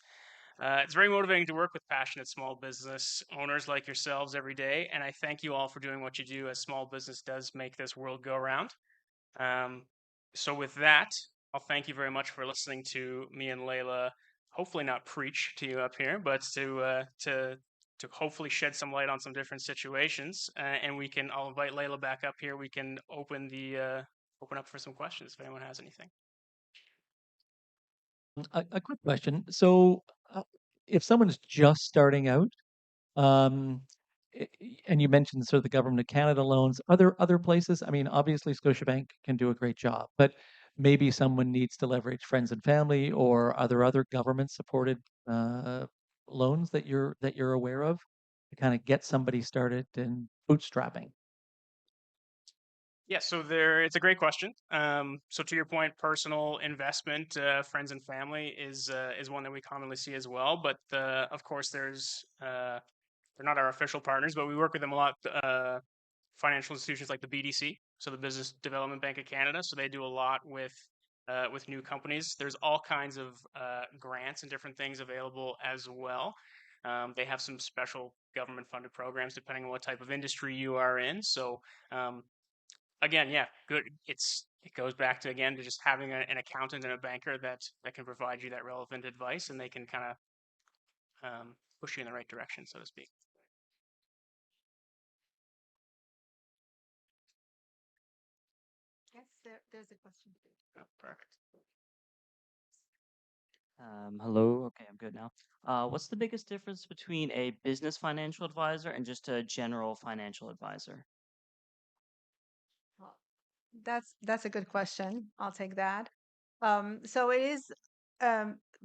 It's very motivating to work with passionate small business owners like yourselves every day, and I thank you all for doing what you do, as small business does make this world go round. So with that, I'll thank you very much for listening to me and Layla hopefully not preach to you up here, but to hopefully shed some light on some different situations. And I'll invite Layla back up here. We can open up for some questions if anyone has anything. A quick question. So, if someone's just starting out, um, and you mentioned sort of the Government of Canada loans, other places? I mean, obviously Scotiabank can do a great job, but maybe someone needs to leverage friends and family, or are there other government-supported loans that you're aware of to kind of get somebody started in bootstrapping? Yeah, so it's a great question. So to your point, personal investment, friends and family is one that we commonly see as well. But of course, they're not our official partners, but we work with them a lot. Financial institutions like the BDC, so the Business Development Bank of Canada. So they do a lot with new companies. There's all kinds of grants and different things available as well. They have some special government funded programs depending on what type of industry you are in. So again, yeah, good. It goes back to again to just having an accountant and a banker that can provide you that relevant advice, and they can kind of push you in the right direction, so to speak. Yes, there's a question. Oh, perfect. Hello. Okay, I'm good now. What's the biggest difference between a business financial advisor and just a general financial advisor? Well, that's a good question. I'll take that. So it is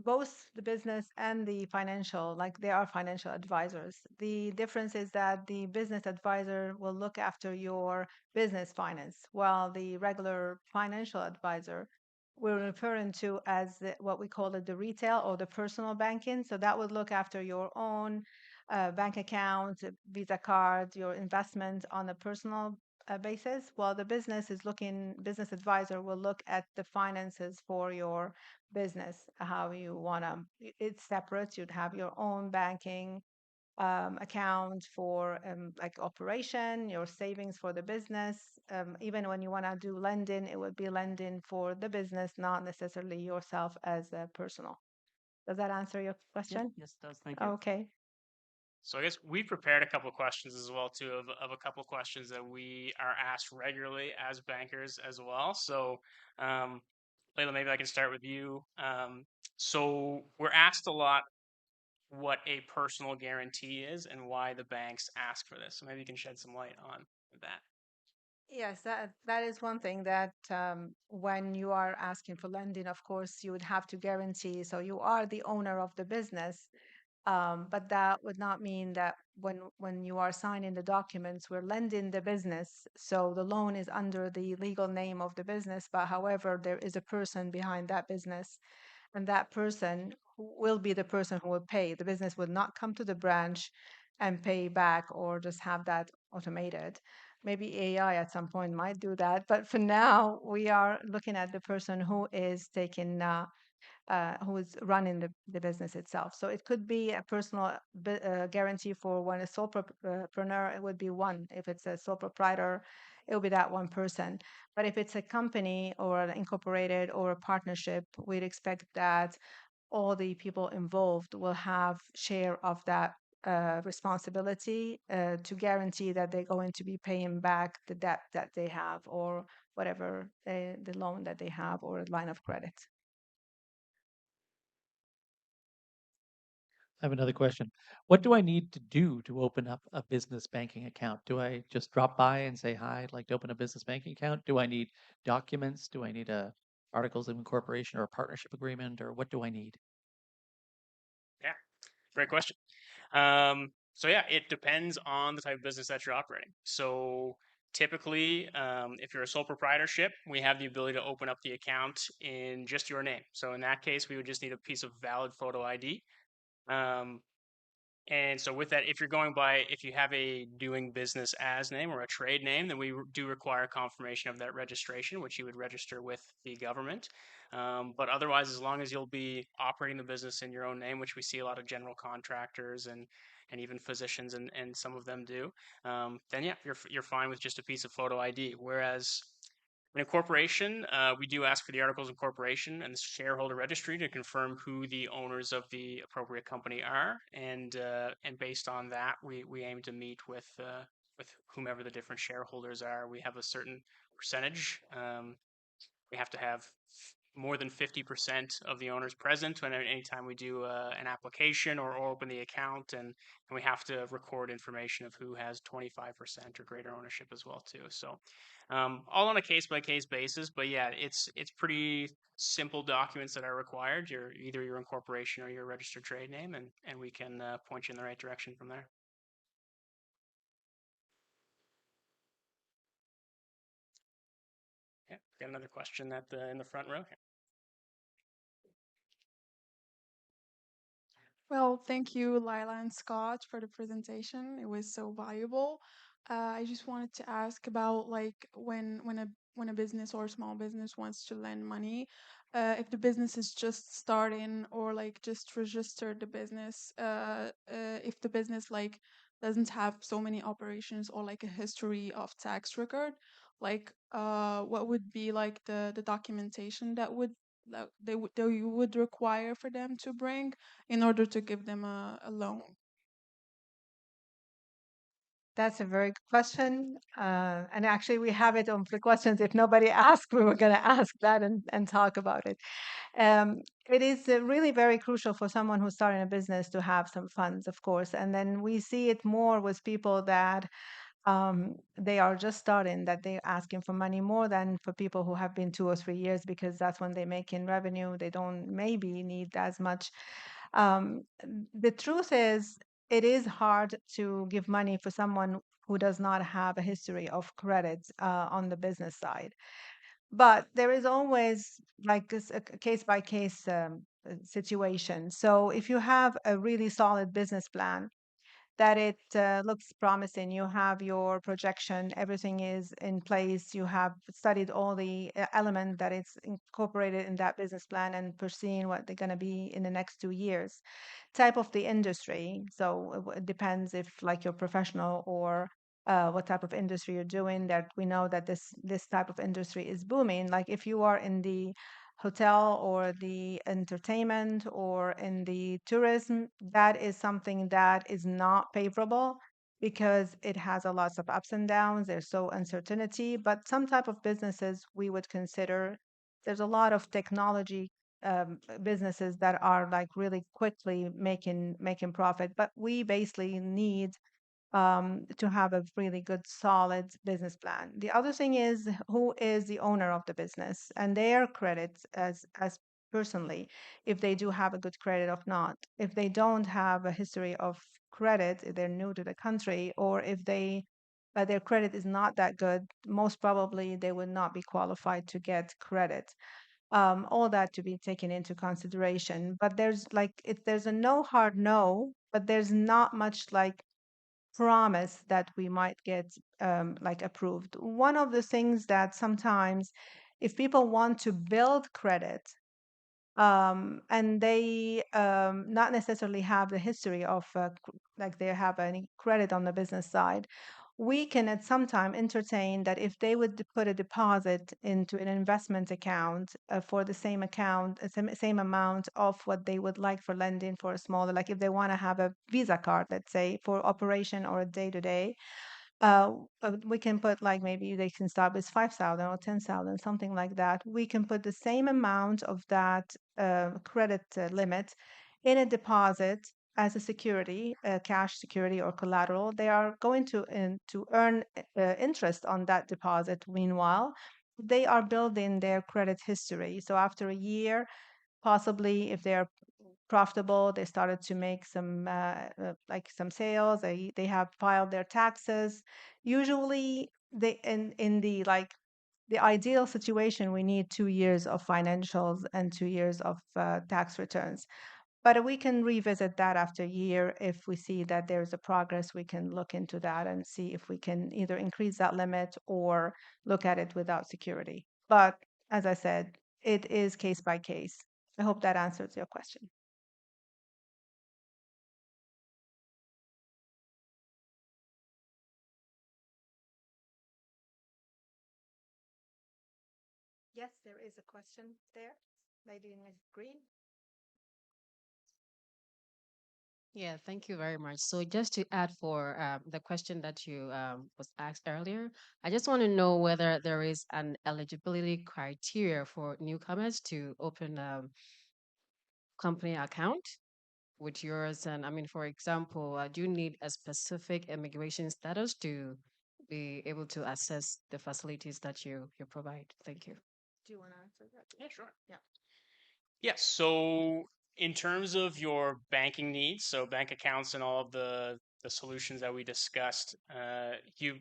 both the business and the financial, like they are financial advisors. The difference is that the business advisor will look after your business finance, while the regular financial advisor we're referring to as what we call it the retail or the personal banking. So that would look after your own bank account, Visa card, your investments on a personal basis, while the business advisor will look at the finances for your business, how you want to, it's separate. You'd have your own banking account for like operation, your savings for the business. Even when you want to do lending, it would be lending for the business, not necessarily yourself as a personal. Does that answer your Yep, question? yes, it does. Thank you. Okay. So I guess we prepared a couple of questions as well too, of a couple of questions that we are asked regularly as bankers as well. So, Layla, maybe I can start with you. So we're asked a lot what a personal guarantee is and why the banks ask for this. So maybe you can shed some light on that. Yes, that is one thing that when you are asking for lending, of course, you would have to guarantee. So you are the owner of the business, but that would not mean that when you are signing the documents, we're lending the business. So the loan is under the legal name of the business, but however, there is a person behind that business, and that person will be the person who will pay. The business would not come to the branch and pay back or just have that automated. Maybe AI at some point might do that, but for now, we are looking at the person who is taking who is running the business itself. So it could be a personal guarantee for when a solopreneur, it would be one. If it's a sole proprietor, it will be that one person. But if it's a company or an incorporated or a partnership, we'd expect that all the people involved will have share of that responsibility to guarantee that they're going to be paying back the debt that they have or whatever the loan that they have or line of credit. I have another question. What do I need to do to open up a business banking account? Do I just drop by and say, hi, I'd like to open a business banking account? Do I need documents? Do I need articles of incorporation or a partnership agreement, or what do I need? Yeah, great question. So yeah, it depends on the type of business that you're operating. So typically, if you're a sole proprietorship, we have the ability to open up the account in just your name. So in that case, we would just need a piece of valid photo ID. Um, and so with that, if you have a doing business as name or a trade name, then we do require confirmation of that registration, which you would register with the government. But otherwise, as long as you'll be operating the business in your own name, which we see a lot of general contractors and even physicians and some of them do, then yeah, you're fine with just a piece of photo ID. Whereas An incorporation, we do ask for the articles of incorporation and the shareholder registry to confirm who the owners of the appropriate company are, and based on that, we aim to meet with whomever the different shareholders are. We have a certain percentage. We have to have more than 50% of the owners present when anytime we do an application or open the account, and we have to record information of who has 25% or greater ownership as well too. So all on a case by case basis, but yeah, it's pretty simple documents that are required. Either your incorporation or your registered trade name, and we can point you in the right direction from there. Yeah, got another question in the front row. Well, thank you, Lila and Scott, for the presentation. It was so valuable. I just wanted to ask about like when a business or a small business wants to lend money, if the business is just starting or like just registered the business, if the business like doesn't have so many operations or like a history of tax record, like what would be like the documentation that you would require for them to bring in order to give them a loan? That's a very good question. And actually, we have it on the questions. If nobody asked, we were going to ask that and talk about it. It is really very crucial for someone who's starting a business to have some funds, of course. And then we see it more with people that they are just starting, that they're asking for money more than for people who have been 2 or 3 years, because that's when they make in revenue. They don't maybe need as much. The truth is, it is hard to give money for someone who does not have a history of credit on the business side. But there is always like this a case by case situation. So if you have a really solid business plan, that it looks promising. You have your projection, everything is in place. You have studied all the element that is incorporated in that business plan and foreseeing what they're going to be in the next 2 years. Type of the industry. So it depends if like you're professional or what type of industry you're doing. That we know that this type of industry is booming. Like if you are in the hotel or the entertainment or in the tourism, that is something that is not favorable because it has a lot of ups and downs. There's so uncertainty, but some type of businesses we would consider. There's a lot of technology businesses that are like really quickly making profit, but we basically need to have a really good, solid business plan. The other thing is who is the owner of the business and their credit as personally, if they do have a good credit or not. If they don't have a history of credit, if they're new to the country, or if their credit is not that good, most probably they would not be qualified to get credit. All that to be taken into consideration. But there's a no hard no, but there's not much like promise that we might get like approved. One of the things that sometimes, if people want to build credit, and they not necessarily have the history of like they have any credit on the business side, we can at some time entertain that if they would put a deposit into an investment account for the same account, same amount of what they would like for lending for a smaller, like if they want to have a Visa card, let's say, for operation or a day to day, we can put like maybe they can start with 5,000 or 10,000, something like that. We can put the same amount of that credit limit in a deposit as a security, cash security or collateral. They are going to earn interest on that deposit. Meanwhile, they are building their credit history. So after a year, possibly if they're profitable, they started to make some like some sales, they have filed their taxes. Usually they in the like the ideal situation, we need 2 years of financials and 2 years of tax returns. But we can revisit that after a year. If we see that there's a progress, we can look into that and see if we can either increase that limit or look at it without security. But as I said, it is case by case. I hope that answers your question. Yes, there is a question there. Lady in green. Yeah, thank you very much. So just to add for the question that you was asked earlier, I just want to know whether there is an eligibility criteria for newcomers to open a company account with yours. And I mean, for example, do you need a specific immigration status to be able to access the facilities that you provide? Thank you. Do you want to answer that? Yeah, sure. Yeah. Yes. So in terms of your banking needs, so bank accounts and all of the solutions that we discussed, you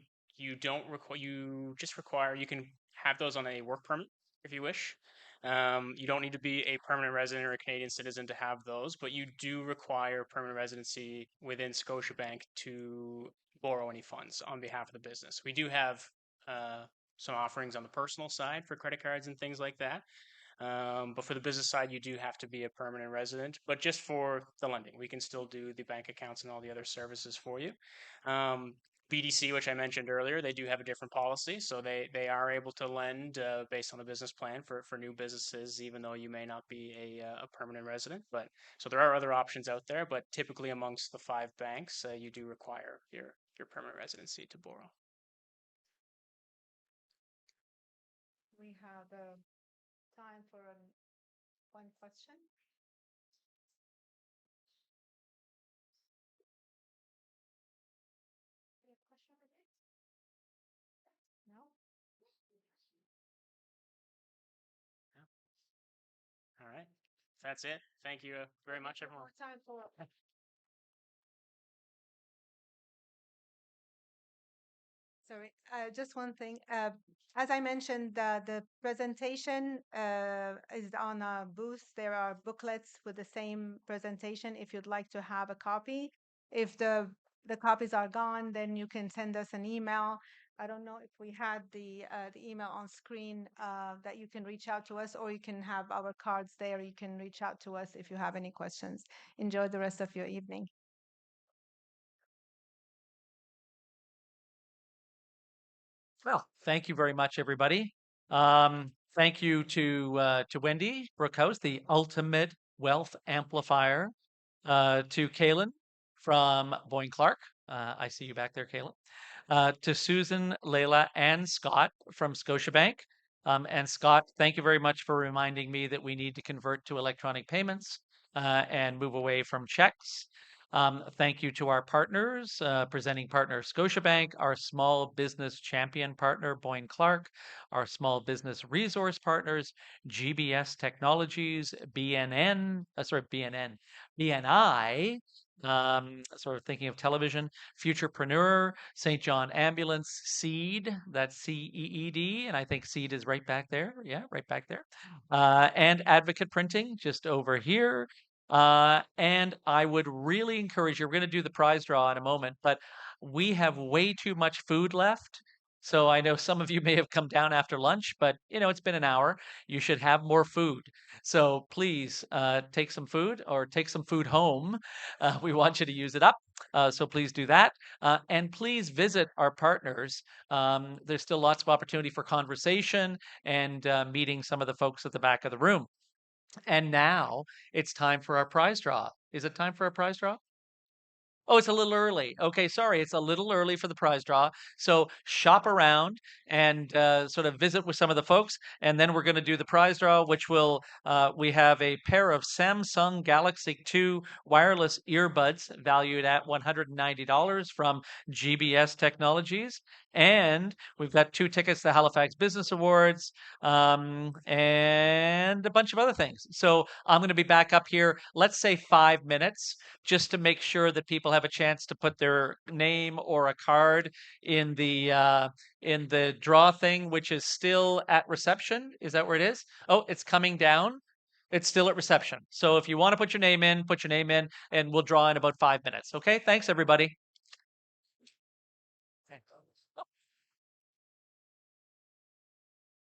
don't require you just require you can have those on a work permit if you wish. You don't need to be a permanent resident or a Canadian citizen to have those, but you do require permanent residency within Scotiabank to borrow any funds on behalf of the business. We do have some offerings on the personal side for credit cards and things like that. But for the business side, you do have to be a permanent resident. But just for the lending, we can still do the bank accounts and all the other services for you. BDC, which I mentioned earlier, they do have a different policy. So they are able to lend based on a business plan for new businesses, even though you may not be a permanent resident. But so there are other options out there. But typically amongst the 5 banks, you do require your permanent residency to borrow. We have time for one question. No? All right. That's it. Thank you very much, everyone. More time for. Sorry, just one thing. As I mentioned, the presentation is on a booth. There are booklets with the same presentation if you'd like to have a copy. If the copies are gone, then you can send us an email. I don't know if we had the email on screen that you can reach out to us, or you can have our cards there. You can reach out to us if you have any questions. Enjoy the rest of your evening. Well, thank you very much, everybody. Thank you to Wendy Brookhouse, the ultimate wealth amplifier, to Kaylin from Boyne Clark. I see you back there, Kaylin. To Susan, Layla, and Scott from Scotiabank. And Scott, thank you very much for reminding me that we need to convert to electronic payments and move away from checks. Thank you to our partners, presenting partner Scotiabank, our small business champion partner Boyne Clark, our small business resource partners GBS Technologies, BNI, sort of thinking of television, Futurepreneur, St. John Ambulance, Seed, that's CEED, and I think Seed is right back there. Yeah, right back there. And Advocate Printing, just over here. And I would really encourage you, we're going to do the prize draw in a moment, but we have way too much food left. So I know some of you may have come down after lunch, but it's been an hour. You should have more food. So please take some food or take some food home. We want you to use it up. So please do that. And please visit our partners. There's still lots of opportunity for conversation and meeting some of the folks at the back of the room. And now it's time for our prize draw. Is it time for our prize draw? Oh, it's a little early. Okay, sorry, it's a little early for the prize draw. So shop around and sort of visit with some of the folks, and then we're going to do the prize draw, which will we have a pair of Samsung Galaxy 2 wireless earbuds valued at $190 from GBS Technologies, and we've got 2 tickets to Halifax Business Awards, and a bunch of other things. So I'm going to be back up here. Let's say 5 minutes, just to make sure that people have a chance to put their name or a card in the draw thing, which is still at reception. Is that where it is? Oh, it's coming down. It's still at reception. So if you want to put your name in, put your name in, and we'll draw in about 5 minutes. Okay, thanks everybody.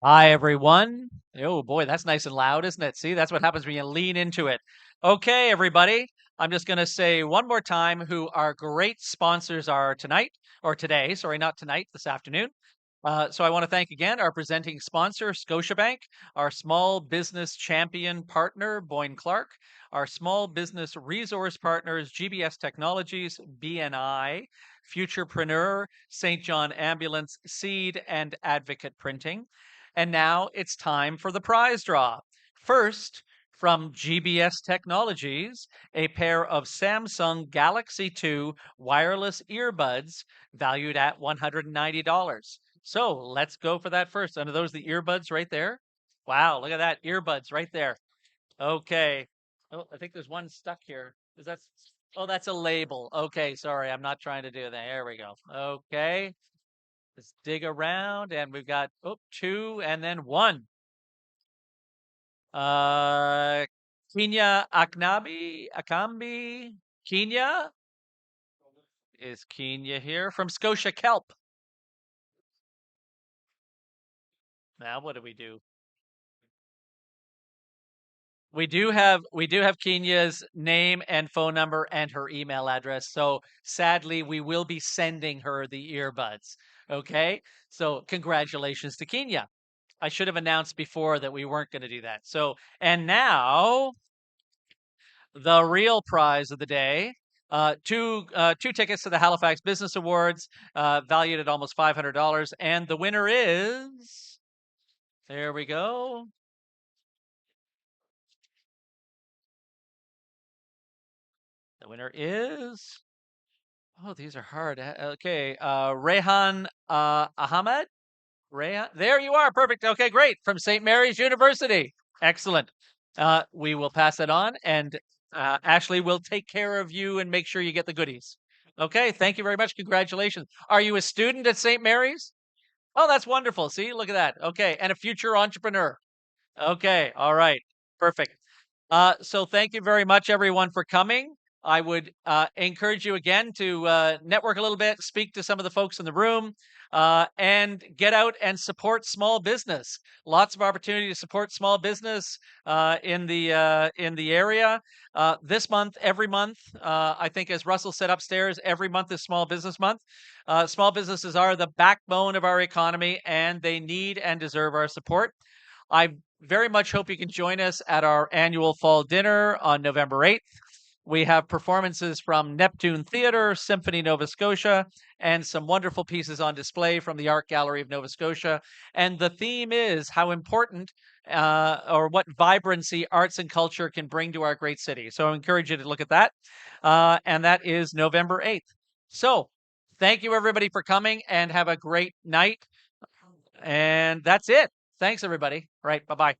Hi, everyone. Oh boy, that's nice and loud, isn't it? See, that's what happens when you lean into it. Okay, everybody. I'm just going to say one more time who our great sponsors are tonight, or today. Sorry, not tonight, this afternoon. So I want to thank again our presenting sponsor, Scotiabank, our small business champion partner, Boyne Clark, our small business resource partners, GBS Technologies, BNI, Futurepreneur, St. John Ambulance, Seed, and Advocate Printing. And now it's time for the prize draw. First, from GBS Technologies, a pair of Samsung Galaxy 2 wireless earbuds valued at $190. So let's go for that first. And are those the earbuds right there? Wow, look at that. Earbuds right there. Okay. Oh, I think there's one stuck here. Is that? Oh, that's a label. Okay, sorry. I'm not trying to do that. There we go. Okay. Let's dig around and we've got two and then one. Kenya Akambi. Kenya? Is Kenya here from Scotia Kelp? Now what do we do? We do have Kenya's name and phone number and her email address. So sadly, we will be sending her the earbuds. Okay? So congratulations to Kenya. I should have announced before that we weren't going to do that. So, and now the real prize of the day. Two tickets to the Halifax Business Awards, valued at almost $500, and the winner is. There we go. The winner is. Oh, these are hard. Okay, Rehan Ahmed. Rehan, there you are. Perfect. Okay, great. From St. Mary's University. Excellent. We will pass it on, and Ashley will take care of you and make sure you get the goodies. Okay, thank you very much. Congratulations. Are you a student at St. Mary's? Oh, that's wonderful. See, look at that. Okay, and a future entrepreneur. Okay, all right. Perfect. So thank you very much, everyone, for coming. I would encourage you again to network a little bit, speak to some of the folks in the room, and get out and support small business. Lots of opportunity to support small business in the area. This month, every month, I think, as Russell said upstairs, every month is Small Business Month. Small businesses are the backbone of our economy, and they need and deserve our support. I very much hope you can join us at our annual fall dinner on November 8th. We have performances from Neptune Theatre, Symphony Nova Scotia, and some wonderful pieces on display from the Art Gallery of Nova Scotia. And the theme is how important or what vibrancy arts and culture can bring to our great city. So I encourage you to look at that. And that is November 8th. So thank you, everybody, for coming, and have a great night. And that's it. Thanks, everybody. All right. Bye-bye.